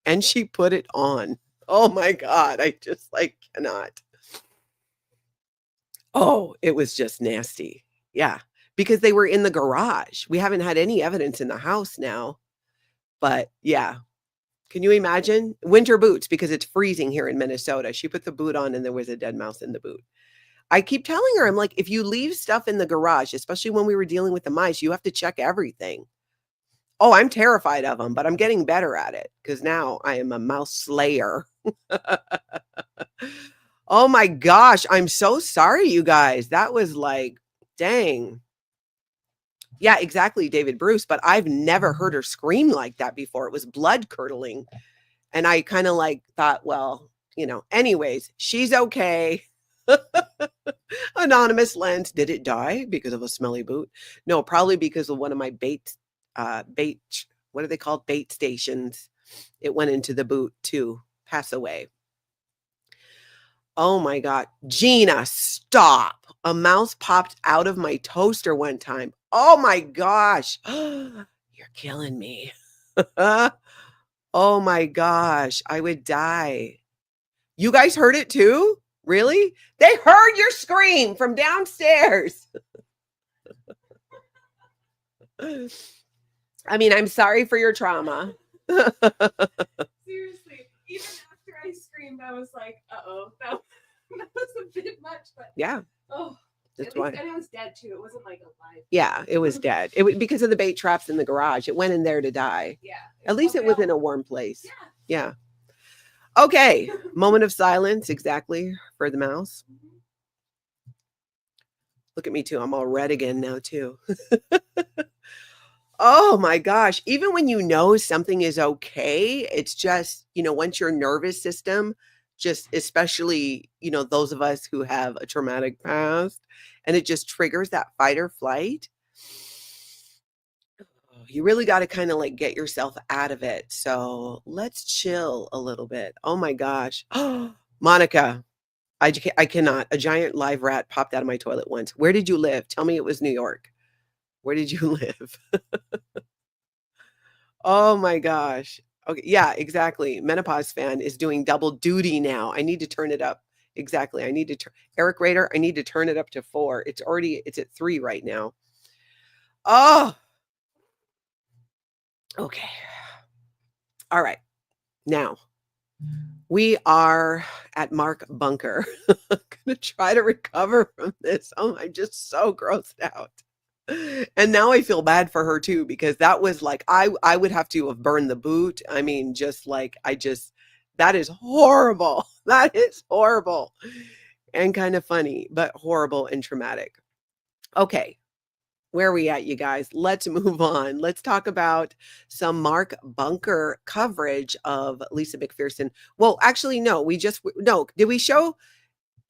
And she put it on. Oh my God. I just cannot. Oh, it was just nasty. Yeah. Because they were in the garage. We haven't had any evidence in the house now. But yeah. Can you imagine? Winter boots, because it's freezing here in Minnesota. She put the boot on and there was a dead mouse in the boot. I keep telling her, I'm like, if you leave stuff in the garage, especially when we were dealing with the mice, you have to check everything. Oh, I'm terrified of them, but I'm getting better at it because now I am a mouse slayer. Oh my gosh. I'm so sorry, you guys. That was dang. Yeah, exactly, David Bruce. But I've never heard her scream like that before. It was blood curdling. And I kind of thought, well, anyways, she's okay. Anonymous lens. Did it die because of a smelly boot? No, probably because of one of my bait, what are they called? Bait stations. It went into the boot to pass away. Oh my God. Gina, stop. A mouse popped out of my toaster one time. Oh my gosh. You're killing me. Oh my gosh. I would die. You guys heard it too? Really? They heard your scream from downstairs. I mean, I'm sorry for your trauma. Seriously, even after I screamed, I was like, uh-oh, that was a bit much, but Yeah. oh, That's why. And it was dead too. It wasn't alive. Yeah, it was dead. It was because of the bait traps in the garage. It went in there to die. Yeah. At least it was in a warm place. Yeah. Yeah. Okay. Moment of silence, exactly, for the mouse. Look at me too. I'm all red again now too. Oh my gosh. Even when you know something is okay, it's just, once your nervous system, just especially, those of us who have a traumatic past, and it just triggers that fight or flight. You really got to kind of get yourself out of it. So let's chill a little bit. Oh my gosh. Monica, I cannot. A giant live rat popped out of my toilet once. Where did you live? Tell me it was New York. Where did you live? Oh my gosh. Okay. Yeah, exactly. Menopause fan is doing double duty now. I need to turn it up. Exactly. I need to Eric Rader, I need to turn it up to 4. It's at 3 right now. Oh. Okay. All right. Now we are at Mark Bunker. I'm going to try to recover from this. Oh, I'm just so grossed out. And now I feel bad for her too, because that was I would have to have burned the boot. I mean, that is horrible. That is horrible and kind of funny, but horrible and traumatic. Okay. Where are we at, you guys? Let's move on. Let's talk about some Mark Bunker coverage of Lisa McPherson. Well, actually, no, Did we show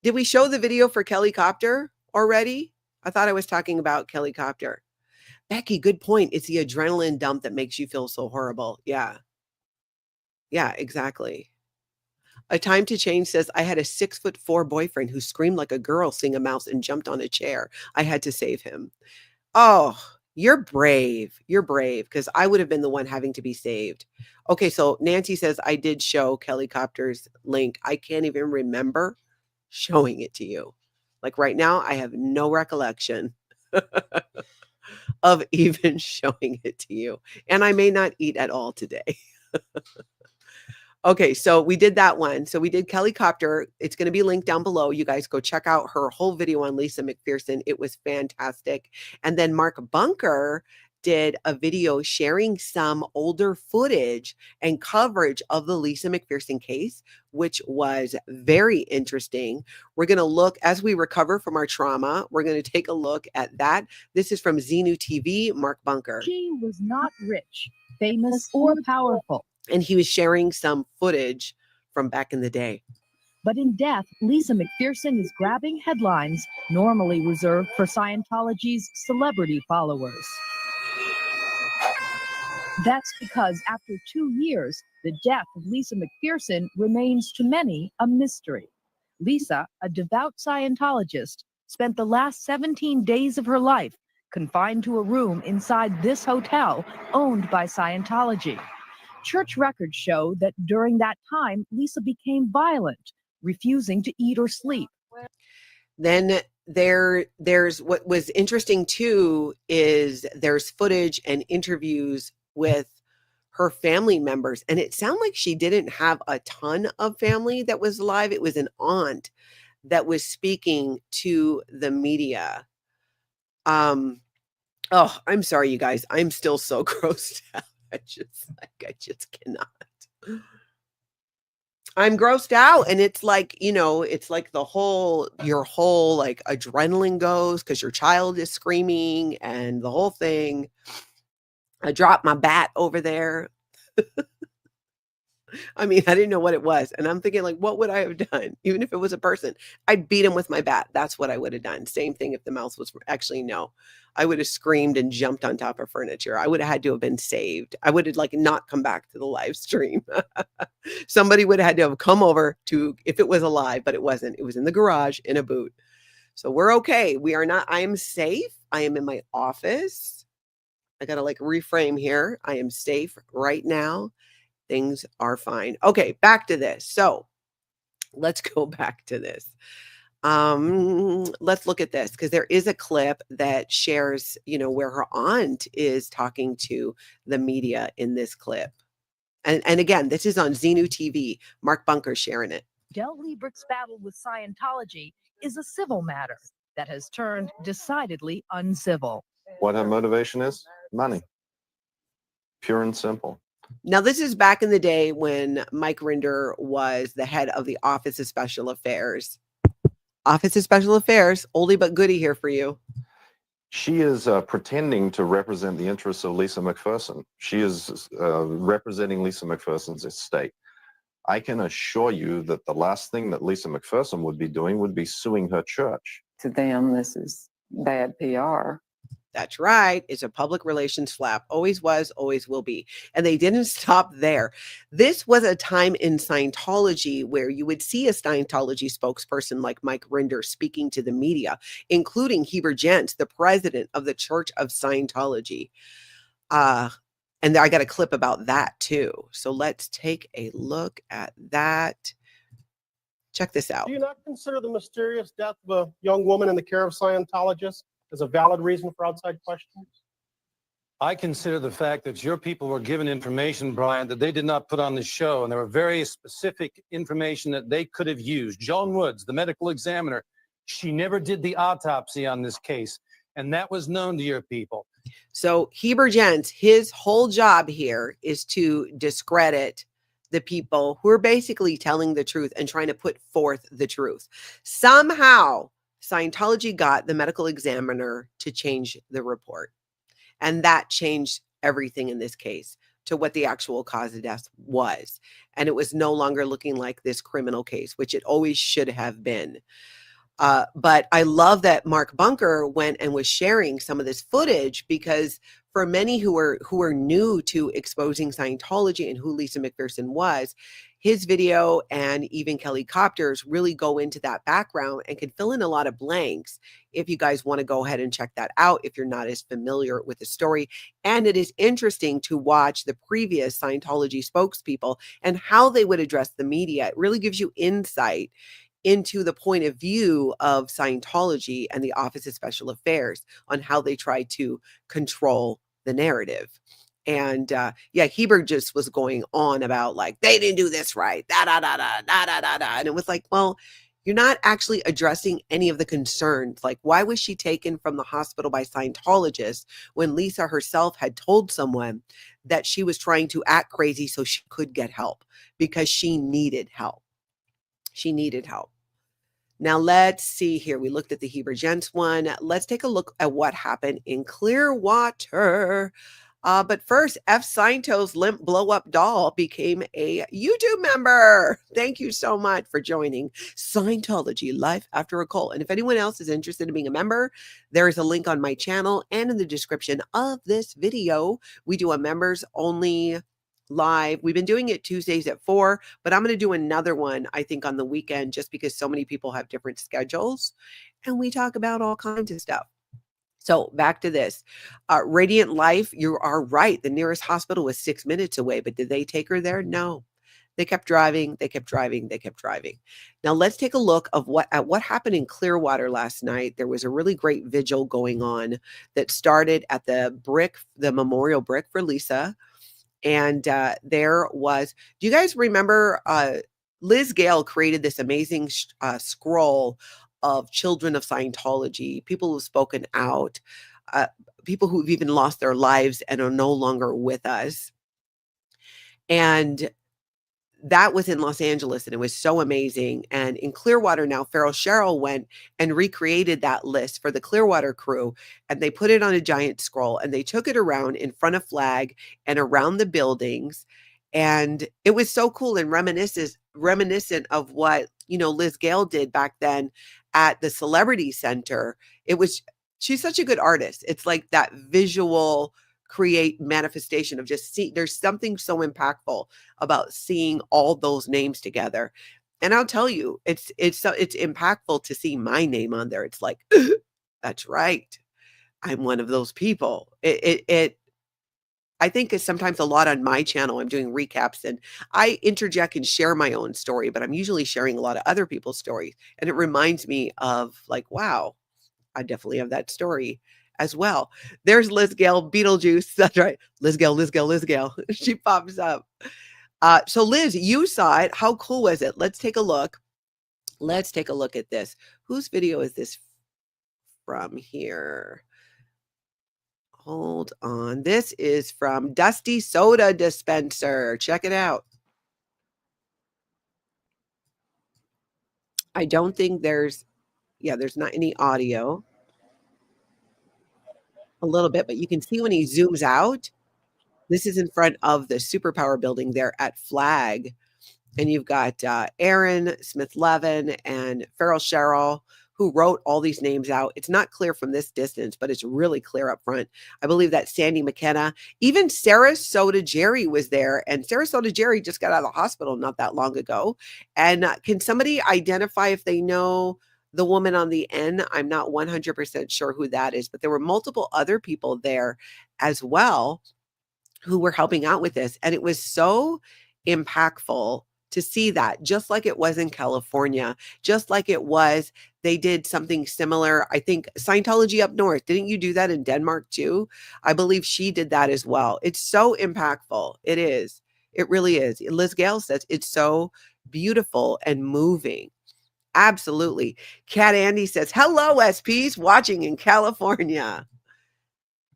the video for Kelli Copter already? I thought I was talking about Kelli Copter. Becky, good point. It's the adrenaline dump that makes you feel so horrible. Yeah. Yeah, exactly. A Time to Change says, I had a 6'4" boyfriend who screamed like a girl seeing a mouse and jumped on a chair. I had to save him. Oh, you're brave. You're brave, because I would have been the one having to be saved. Okay, so Nancy says, I did show Kelli Copter's link. I can't even remember showing it to you. Right now, I have no recollection of even showing it to you. And I may not eat at all today. Okay, so we did that one. So we did Kelli Copter. It's going to be linked down below. You guys go check out her whole video on Lisa McPherson. It was fantastic. And then Mark Bunker did a video sharing some older footage and coverage of the Lisa McPherson case, which was very interesting. We're going to look, as we recover from our trauma, we're going to take a look at that. This is from Xenu TV, Mark Bunker. She was not rich, famous, or powerful. And he was sharing some footage from back in the day. But in death, Lisa McPherson is grabbing headlines normally reserved for Scientology's celebrity followers. That's because after 2 years, the death of Lisa McPherson remains to many a mystery. Lisa, a devout Scientologist, spent the last 17 days of her life confined to a room inside this hotel owned by Scientology. Church records show that during that time, Lisa became violent, refusing to eat or sleep. Then there's what was interesting too is there's footage and interviews with her family members, and it sounded like she didn't have a ton of family that was alive. It was an aunt that was speaking to the media. Oh, I'm sorry, you guys. I'm still so grossed out. I just cannot. I'm grossed out. And it's like, it's like your whole like adrenaline goes because your child is screaming and the whole thing. I dropped my bat over there. I mean, I didn't know what it was. And I'm thinking, like, what would I have done? Even if it was a person, I'd beat him with my bat. That's what I would have done. Same thing if the mouse was actually, no. I would have screamed and jumped on top of furniture. I would have had to have been saved. I would have like not come back to the live stream. Somebody would have had to have come over to, if it was alive, but it wasn't. It was in the garage in a boot. So we're okay. We are not, I am safe. I am in my office. I got to like reframe here. I am safe right now. Things are fine. Okay, back to this. So let's go back to this. Let's look at this because there is a clip that shares, where her aunt is talking to the media in this clip. And again, this is on Xenu TV. Mark Bunker sharing it. Del Liebrick's battle with Scientology is a civil matter that has turned decidedly uncivil. What her motivation is? Money. Pure and simple. Now, this is back in the day when Mike Rinder was the head of the Office of Special Affairs. Office of Special Affairs, oldie but goodie here for you. She is pretending to represent the interests of Lisa McPherson. She is representing Lisa McPherson's estate. I can assure you that the last thing that Lisa McPherson would be doing would be suing her church. To them, this is bad PR. That's right. It's a public relations flap. Always was, always will be. And they didn't stop there. This was a time in Scientology where you would see a Scientology spokesperson like Mike Rinder speaking to the media, including Heber Jentsch, the president of the Church of Scientology. And I got a clip about that too. So let's take a look at that. Check this out. Do you not consider the mysterious death of a young woman in the care of Scientologists as a valid reason for outside questions? I consider the fact that your people were given information, Brian, that they did not put on the show, and there were very specific information that they could have used. Joan Woods, the medical examiner, she never did the autopsy on this case, and that was known to your people. So Heber Jentsch, his whole job here is to discredit the people who are basically telling the truth and trying to put forth the truth. Somehow, Scientology got the medical examiner to change the report. And that changed everything in this case to what the actual cause of death was. And it was no longer looking like this criminal case, which it always should have been. But I love that Mark Bunker went and was sharing some of this footage because for many who are new to exposing Scientology and who Lisa McPherson was, his video and even Kelli Copter's really go into that background and can fill in a lot of blanks if you guys want to go ahead and check that out if you're not as familiar with the story. And it is interesting to watch the previous Scientology spokespeople and how they would address the media. It really gives you insight into the point of view of Scientology and the Office of Special Affairs on how they try to control the narrative. And yeah, Heber just was going on about like, they didn't do this right, da da da da da da da da. And it was like, well, you're not actually addressing any of the concerns. Like, why was she taken from the hospital by Scientologists when Lisa herself had told someone that she was trying to act crazy so she could get help because she needed help? She needed help. Now, let's see here. We looked at the Heber Jentsch one. Let's take a look at what happened in Clearwater. But first, F. Sciento's limp blow-up doll became a YouTube member. Thank you so much for joining Scientology Life After a Cult. And if anyone else is interested in being a member, there is a link on my channel and in the description of this video. We do a members-only live. We've been doing it Tuesdays at 4, but I'm going to do another one, I think, on the weekend, just because so many people have different schedules. And we talk about all kinds of stuff. So back to this. Radiant Life, you are right. The nearest hospital was 6 minutes away, but did they take her there? No. They kept driving. They kept driving. They kept driving. Now let's take a look at what happened in Clearwater last night. There was a really great vigil going on that started at the memorial brick for Lisa. And there was, do you guys remember Liz Gale created this amazing scroll of children of Scientology, people who've spoken out, people who've even lost their lives and are no longer with us. And that was in Los Angeles, and it was so amazing. And in Clearwater now, Farrell Cheryl went and recreated that list for the Clearwater crew, and they put it on a giant scroll, and they took it around in front of flag and around the buildings. And it was so cool and reminiscent of what, Liz Gale did back then at the Celebrity Center. She's such a good artist. It's like that visual create manifestation of just there's something so impactful about seeing all those names together. And I'll tell you, it's impactful to see my name on there. It's like, that's right. I'm one of those people. I think it's sometimes a lot on my channel. I'm doing recaps and I interject and share my own story, but I'm usually sharing a lot of other people's stories. And it reminds me of like, wow, I definitely have that story as well. There's Liz Gale, Beetlejuice. That's right. Liz Gale, Liz Gale, Liz Gale. She pops up. So Liz, you saw it. How cool was it? Let's take a look. Let's take a look at this. Whose video is this from here? Hold on. This is from Dusty Soda Dispenser. Check it out. I don't think there's not any audio. A little bit, but you can see when he zooms out, this is in front of the Superpower building there at Flag. And you've got Aaron, Smith-Levin, and Farrell Cheryl, who wrote all these names out. It's not clear from this distance, but it's really clear up front. I believe that Sandy McKenna, even Sarah Soda Jerry was there. And Sarah Soda Jerry just got out of the hospital not that long ago. And can somebody identify if they know the woman on the end? I'm not 100% sure who that is, but there were multiple other people there as well who were helping out with this. And it was so impactful to see that, just like it was in California, just like it was, they did something similar. I think Scientology up north, didn't you do that in Denmark too? I believe she did that as well. It's so impactful. It is. It really is. Liz Gale says it's so beautiful and moving. Absolutely. Cat Andy says, hello, SPs watching in California.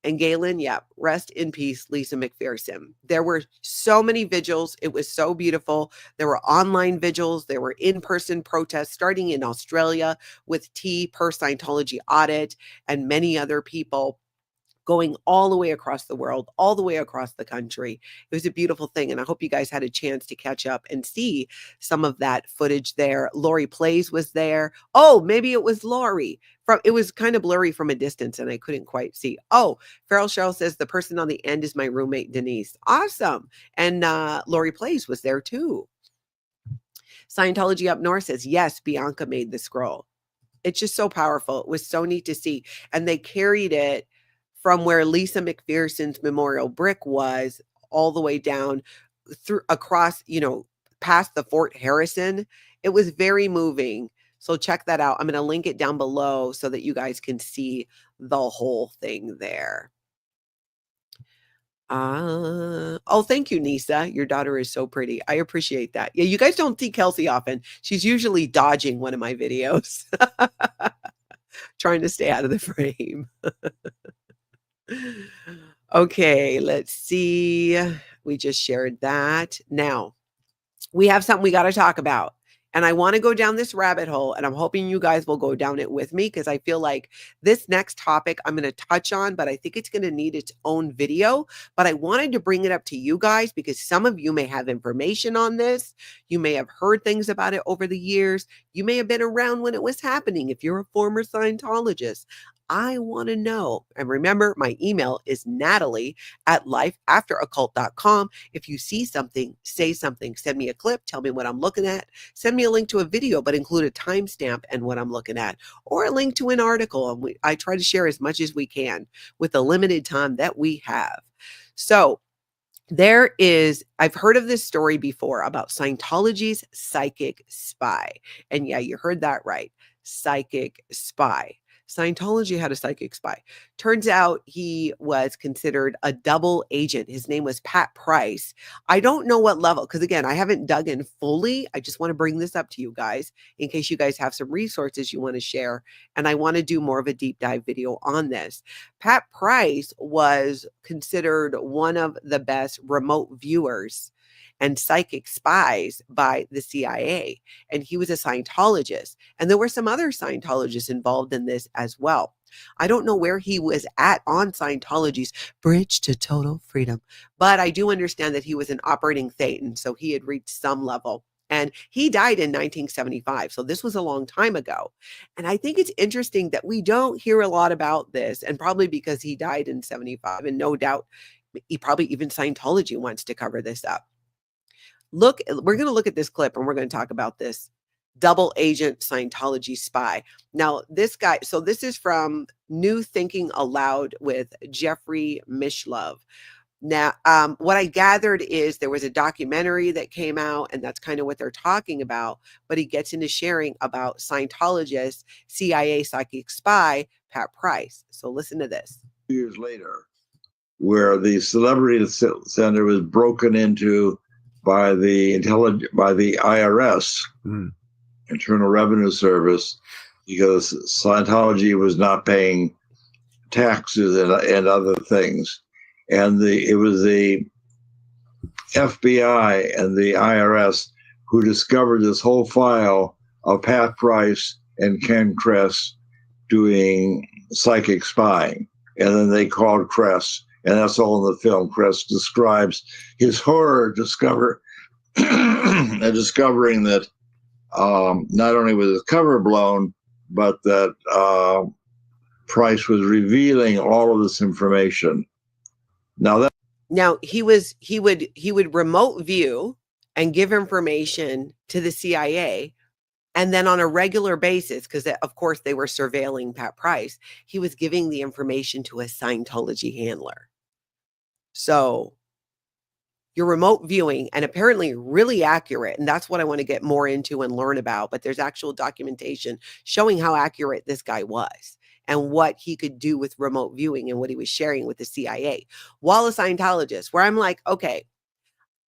And Galen, yeah, rest in peace, Lisa McPherson. There were so many vigils. It was so beautiful. There were online vigils. There were in-person protests starting in Australia with T per Scientology Audit and many other people going all the way across the world, all the way across the country. It was a beautiful thing. And I hope you guys had a chance to catch up and see some of that footage there. Lori Plays was there. Oh, maybe it was Lori. It was kind of blurry from a distance and I couldn't quite see. Oh, Farrell Cheryl says the person on the end is my roommate, Denise. Awesome. And Lori Plays was there too. Scientology Up North says, yes, Bianca made the scroll. It's just so powerful. It was so neat to see. And they carried it from where Lisa McPherson's memorial brick was all the way down through across, past the Fort Harrison. It was very moving. So check that out. I'm going to link it down below so that you guys can see the whole thing there. Oh, thank you, Nisa. Your daughter is so pretty. I appreciate that. Yeah, you guys don't see Kelsey often. She's usually dodging one of my videos, trying to stay out of the frame. Okay, let's see. We just shared that. Now, we have something we got to talk about. And I want to go down this rabbit hole, and I'm hoping you guys will go down it with me, because I feel like this next topic I'm going to touch on, but I think it's going to need its own video. But I wanted to bring it up to you guys because some of you may have information on this. You may have heard things about it over the years. You may have been around when it was happening if you're a former Scientologist. I want to know. And remember, my email is natalie@lifeafteroccult.com. If you see something, say something. Send me a clip. Tell me what I'm looking at. Send me a link to a video, but include a timestamp and what I'm looking at, or a link to an article. And I try to share as much as we can with the limited time that we have. So I've heard of this story before about Scientology's Psychic Spy. And yeah, you heard that right. Psychic Spy. Scientology had a psychic spy. Turns out he was considered a double agent. His name was Pat Price. I don't know what level, because again, I haven't dug in fully. I just want to bring this up to you guys in case you guys have some resources you want to share. And I want to do more of a deep dive video on this. Pat Price was considered one of the best remote viewers and psychic spies by the CIA. And he was a Scientologist. And there were some other Scientologists involved in this as well. I don't know where he was at on Scientology's bridge to total freedom, but I do understand that he was an operating Thetan, so he had reached some level. And he died in 1975. So this was a long time ago. And I think it's interesting that we don't hear a lot about this, and probably because he died in 75. And no doubt, probably even Scientology wants to cover this up. We're going to look at this clip and we're going to talk about this double agent Scientology spy. Now, this guy, so this is from New Thinking Aloud with Jeffrey Mishlove. Now, what I gathered is there was a documentary that came out, and that's kind of what they're talking about, but he gets into sharing about Scientologist, CIA psychic spy, Pat Price. So listen to this. 2 years later, where the Celebrity Center was broken into by the IRS, Internal Revenue Service, because Scientology was not paying taxes and other things. And it was the FBI and the IRS who discovered this whole file of Pat Price and Ken Kress doing psychic spying. And then they called Kress. And that's all in the film. Kress describes his horror discovering that not only was his cover blown, but that Price was revealing all of this information. Now he would remote view and give information to the CIA. And then on a regular basis, because of course they were surveilling Pat Price, he was giving the information to a Scientology handler. So you're remote viewing, and apparently really accurate. And that's what I want to get more into and learn about. But there's actual documentation showing how accurate this guy was and what he could do with remote viewing and what he was sharing with the CIA while a Scientologist, where I'm like, okay,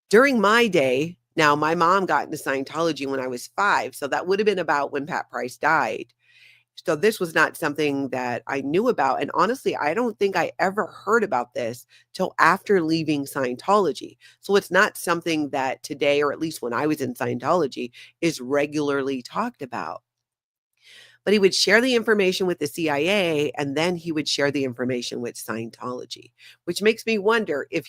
during my day, now my mom got into Scientology when I was 5. So that would have been about when Pat Price died. So this was not something that I knew about. And honestly, I don't think I ever heard about this till after leaving Scientology. So it's not something that today, or at least when I was in Scientology, is regularly talked about. But he would share the information with the CIA, and then he would share the information with Scientology, which makes me wonder if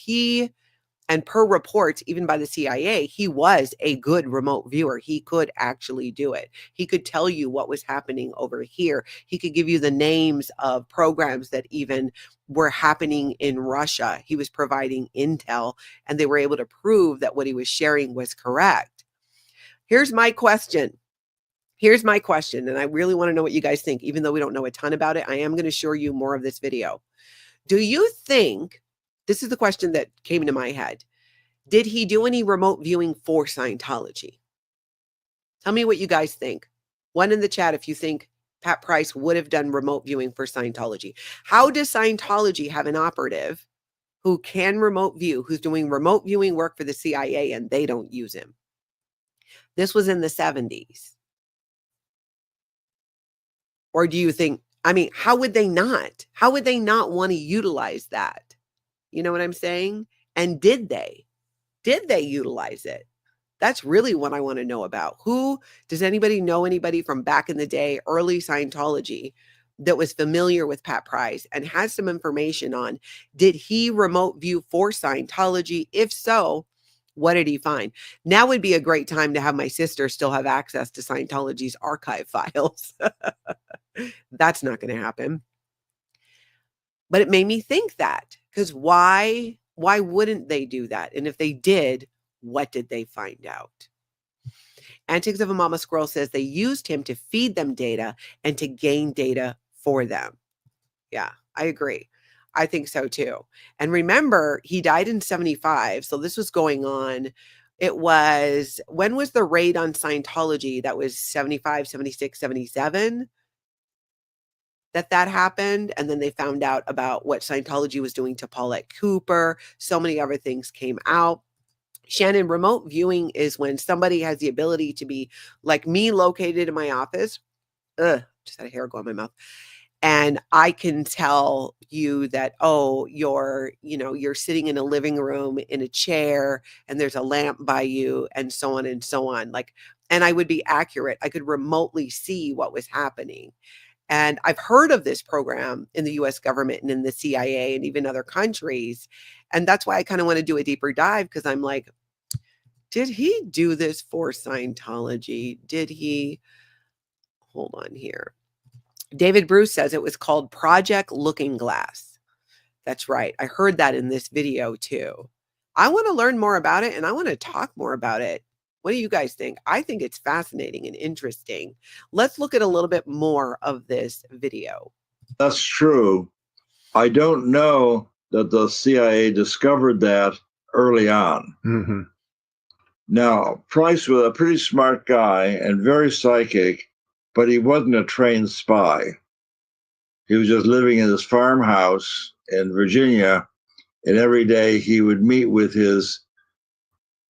and per reports, even by the CIA, he was a good remote viewer. He could actually do it. He could tell you what was happening over here. He could give you the names of programs that even were happening in Russia. He was providing intel, and they were able to prove that what he was sharing was correct. Here's my question. And I really want to know what you guys think. Even though we don't know a ton about it, I am going to show you more of this video. Do you think, this is the question that came into my head, did he do any remote viewing for Scientology? Tell me what you guys think. One in the chat if you think Pat Price would have done remote viewing for Scientology. How does Scientology have an operative who can remote view, who's doing remote viewing work for the CIA, and they don't use him. This was in the 70s. Or do you think, I mean, how would they not? How would they not want to utilize that? You know what I'm saying? And did they? Did they utilize it? That's really what I want to know about. Who, does anybody know anybody from back in the day, early Scientology, that was familiar with Pat Price and has some information on, did he remote view for Scientology? If so, what did he find? Now would be a great time to have my sister still have access to Scientology's archive files. That's not going to happen. But it made me think that, because why wouldn't they do that? And if they did, what did they find out? Antics of a Mama Squirrel says they used him to feed them data and to gain data for them. Yeah, I agree. I think so too. And remember, he died in 75. So this was going on. It was, when was the raid on Scientology? That was 75, 76, 77 that happened. And then they found out about what Scientology was doing to Paulette Cooper. So many other things came out. Shannon, remote viewing is when somebody has the ability to be like me, located in my office. Just had a hair go in my mouth. And I can tell you that, oh, you're sitting in a living room in a chair and there's a lamp by you and so on and so on. Like, and I would be accurate. I could remotely see what was happening. And I've heard of this program in the US government and in the CIA and even other countries. And that's why I kind of want to do a deeper dive, because I'm like, did he do this for Scientology? Did he? Hold on here. David Bruce says it was called Project Looking Glass. That's right. I heard that in this video too. I want to learn more about it and I want to talk more about it. What do you guys think? I think it's fascinating and interesting. Let's look at a little bit more of this video. That's true. I don't know that the CIA discovered that early on. Mm-hmm. Now, Price was a pretty smart guy and very psychic, but he wasn't a trained spy. He was just living in his farmhouse in Virginia, and every day he would meet with his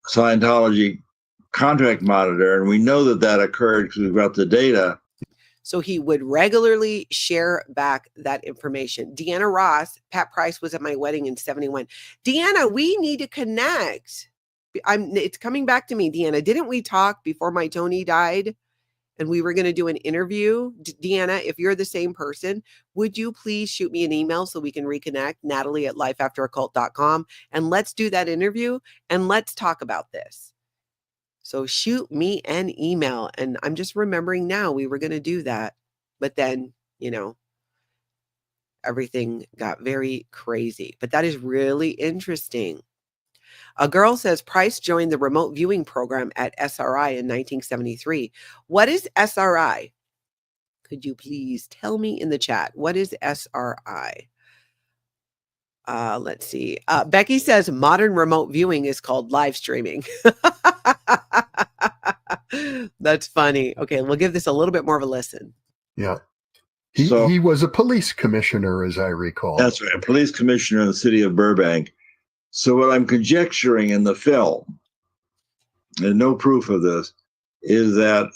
Scientology contract monitor, and we know that occurred because we've got the data. So he would regularly share back that information. Deanna Ross, Pat Price was at my wedding in 71. Deanna, we need to connect. It's coming back to me, Deanna. Didn't we talk before my Tony died? And we were going to do an interview. Deanna, if you're the same person, would you please shoot me an email so we can reconnect? Natalie@lifeafteroccult.com. And let's do that interview and let's talk about this. So shoot me an email. And I'm just remembering now we were going to do that. But then, everything got very crazy. But that is really interesting. A girl says Price joined the remote viewing program at SRI in 1973. What is SRI? Could you please tell me in the chat? What is SRI? Let's see. Becky says modern remote viewing is called live streaming. That's funny. Okay, we'll give this a little bit more of a listen. Yeah. He was a police commissioner, as I recall. That's right, a police commissioner in the city of Burbank. So what I'm conjecturing in the film, and no proof of this, is that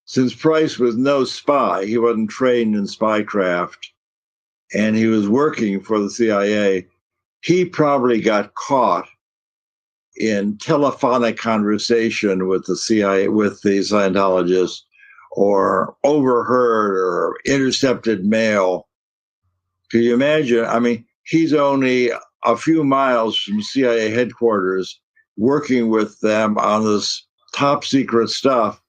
since Price was no spy, he wasn't trained in spycraft, and he was working for the CIA, he probably got caught in telephonic conversation with the CIA, with the Scientologists, or overheard or intercepted mail. Can you imagine? I mean, he's only a few miles from CIA headquarters working with them on this top secret stuff.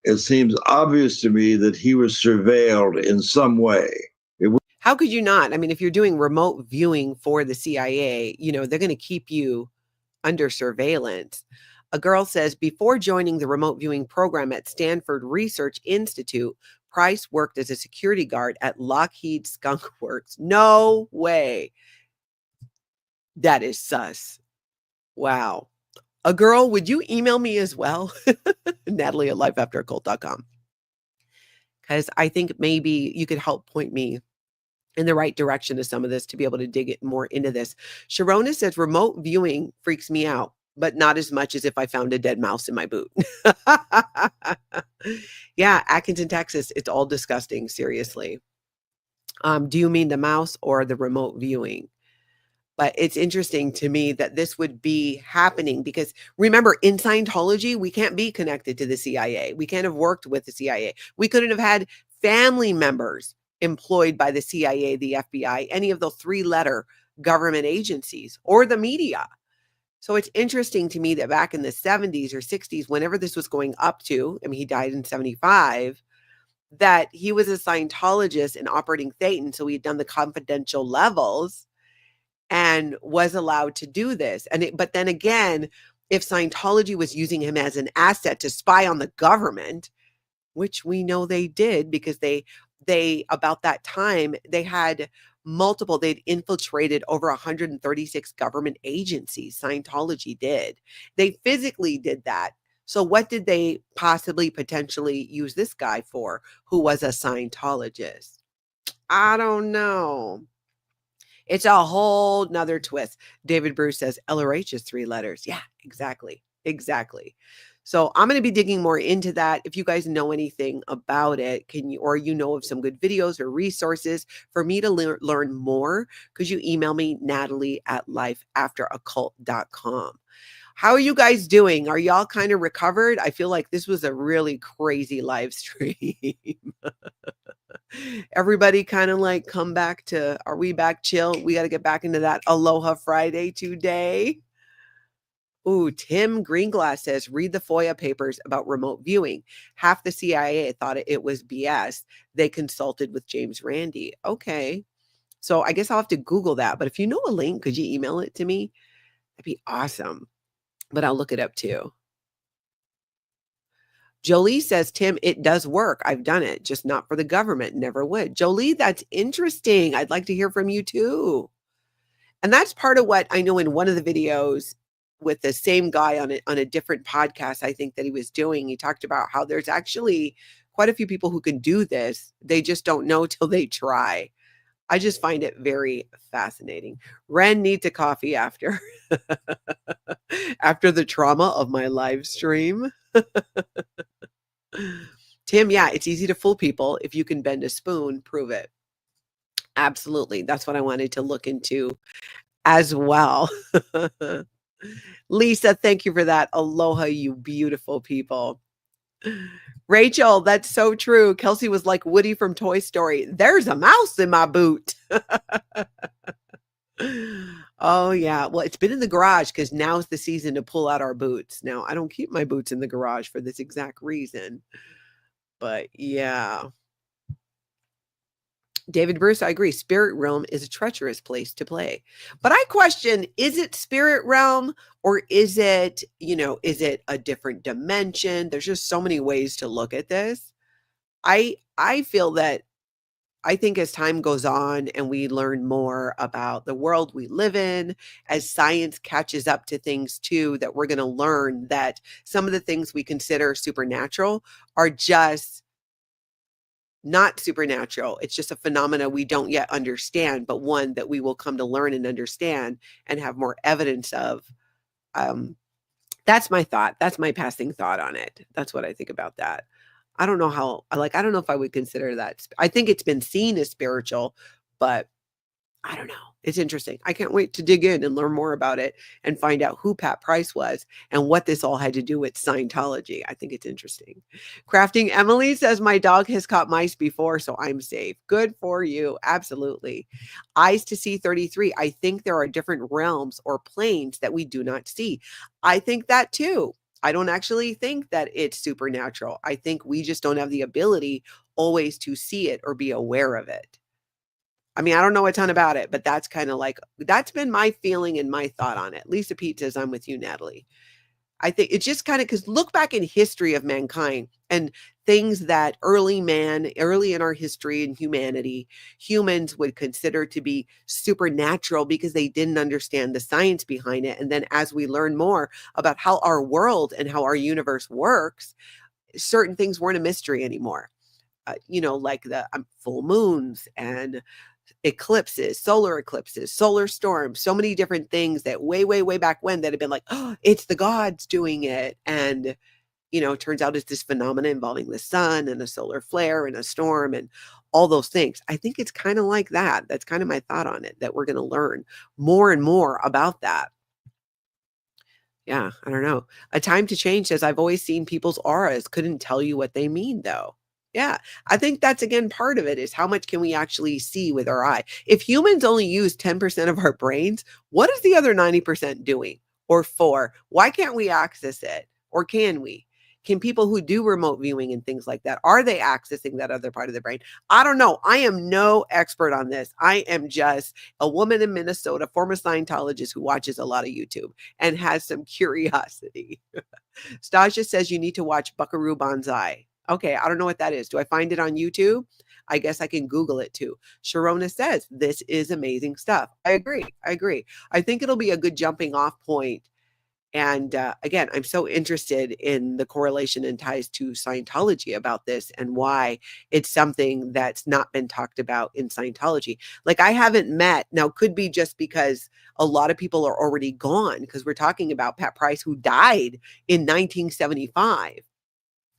It seems obvious to me that he was surveilled in some way. How could you not? I mean, if you're doing remote viewing for the CIA, they're going to keep you under surveillance. A girl says, before joining the remote viewing program at Stanford Research Institute, Price worked as a security guard at Lockheed Skunk Works. No way. That is sus. Wow. A girl, would you email me as well? Natalie@lifeafteroccult.com. Because I think maybe you could help point me in the right direction to some of this to be able to dig it more into this. Sharona says remote viewing freaks me out, but not as much as if I found a dead mouse in my boot. Yeah, Atkinson, Texas. It's all disgusting. Seriously. Do you mean the mouse or the remote viewing? But it's interesting to me that this would be happening because remember, in Scientology, we can't be connected to the CIA. We can't have worked with the CIA. We couldn't have had family members employed by the CIA, the FBI, any of those 3-letter government agencies or the media. So it's interesting to me that back in the 70s or 60s, whenever this was going up to, I mean, he died in 75, that he was a Scientologist and operating Thetan. So he had done the confidential levels and was allowed to do this. But then again, if Scientology was using him as an asset to spy on the government, which we know they did because they about that time, they'd infiltrated over 136 government agencies. Scientology did. They physically did that. So what did they potentially use this guy for, who was a Scientologist? I don't know. It's a whole nother twist. David Bruce says LRH is 3 letters. Yeah, exactly. So I'm going to be digging more into that. If you guys know anything about it, or you know of some good videos or resources for me to learn more, could you email me, Natalie@lifeafteroccult.com. How are you guys doing? Are y'all kind of recovered? I feel like this was a really crazy live stream. Everybody kind of like come back to, are we back chill? We got to get back into that Aloha Friday today. Ooh, Tim Greenglass says, read the FOIA papers about remote viewing. Half the CIA thought it was BS. They consulted with James Randi. Okay. So I guess I'll have to Google that. But if you know a link, could you email it to me? That'd be awesome. But I'll look it up too. Jolie says, Tim, it does work. I've done it, just not for the government. Never would. Jolie, that's interesting. I'd like to hear from you too. And that's part of what I know in one of the videos with the same guy on a different podcast, I think that he was doing. He talked about how there's actually quite a few people who can do this. They just don't know till they try. I just find it very fascinating. Ren needs a coffee after the trauma of my live stream. Tim, yeah, it's easy to fool people. If you can bend a spoon, prove it. Absolutely. That's what I wanted to look into as well. Lisa, thank you for that. Aloha, you beautiful people. Rachel, that's so true. Kelsey was like Woody from Toy Story. There's a mouse in my boot. Oh, yeah. Well, it's been in the garage because now's the season to pull out our boots. Now, I don't keep my boots in the garage for this exact reason. But yeah. David Bruce, I agree. Spirit realm is a treacherous place to play. But I question, is it spirit realm or is it, is it a different dimension? There's just so many ways to look at this. I feel that I think as time goes on and we learn more about the world we live in, as science catches up to things too, that we're going to learn that some of the things we consider supernatural are just not supernatural. It's just a phenomena we don't yet understand, but one that we will come to learn and understand and have more evidence of. That's my thought. That's my passing thought on it. That's what I think about that. I don't know how, I don't know if I would consider that. I think it's been seen as spiritual, but I don't know. It's interesting. I can't wait to dig in and learn more about it and find out who Pat Price was and what this all had to do with Scientology. I think it's interesting. Crafting Emily says, my dog has caught mice before, so I'm safe. Good for you. Absolutely. Eyes to see 33. I think there are different realms or planes that we do not see. I think that too. I don't actually think that it's supernatural. I think we just don't have the ability always to see it or be aware of it. I mean, I don't know a ton about it, but that's kind of like, that's been my feeling and my thought on it. Lisa Pete says, I'm with you, Natalie. I think it's just kind of, because look back in history of mankind and things that early in our history and humanity, humans would consider to be supernatural because they didn't understand the science behind it. And then as we learn more about how our world and how our universe works, certain things weren't a mystery anymore. Like the full moons and eclipses, solar storms, so many different things that way back when that had been like, oh, it's the gods doing it. And, you know, it turns out it's this phenomena involving the sun and a solar flare and a storm and all those things. I think it's kind of like that. That's kind of my thought on it, that we're going to learn more and more about that. Yeah, I don't know. A Time to Change says, I've always seen people's auras. Couldn't tell you what they mean, though. Yeah, I think that's, again, part of it is how much can we actually see with our eye? If humans only use 10% of our brains, what is the other 90% doing or for? Why can't we access it? Or can we? Can people who do remote viewing and things like that, are they accessing that other part of the brain? I don't know. I am no expert on this. I am just a woman in Minnesota, former Scientologist who watches a lot of YouTube and has some curiosity. Stasha says you need to watch Buckaroo Banzai. Okay, I don't know what that is. Do I find it on YouTube? I guess I can Google it too. Sharona says, this is amazing stuff. I agree. I think it'll be a good jumping off point. And again, I'm so interested in the correlation and ties to Scientology about this and why it's something that's not been talked about in Scientology. Like I haven't met, now could be just because a lot of people are already gone, because we're talking about Pat Price, who died in 1975.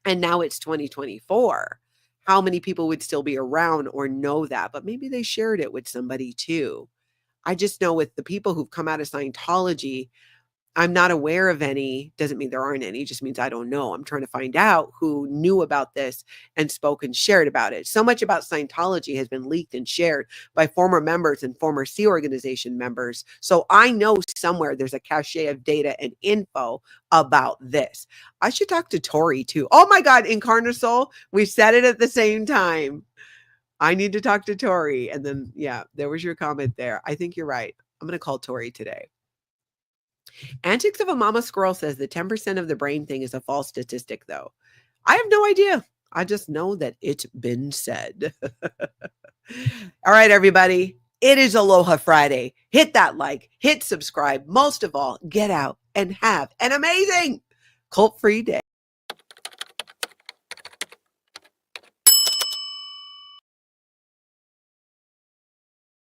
And now it's 2024. How many people would still be around or know that? But maybe they shared it with somebody too. I just know with the people who've come out of Scientology, I'm not aware of any. Doesn't mean there aren't any, just means I don't know. I'm trying to find out who knew about this and spoke and shared about it. So much about Scientology has been leaked and shared by former members and former Sea Organization members. So I know somewhere there's a cache of data and info about this. I should talk to Tori too. Oh my God, Incarnasoul, we said it at the same time. I need to talk to Tori. And then, yeah, there was your comment there. I think you're right. I'm going to call Tori today. Antics of a Mama Squirrel says the 10% of the brain thing is a false statistic, though. I have no idea. I just know that it's been said. All right, everybody. It is Aloha Friday. Hit that like, hit subscribe. Most of all, get out and have an amazing cult-free day.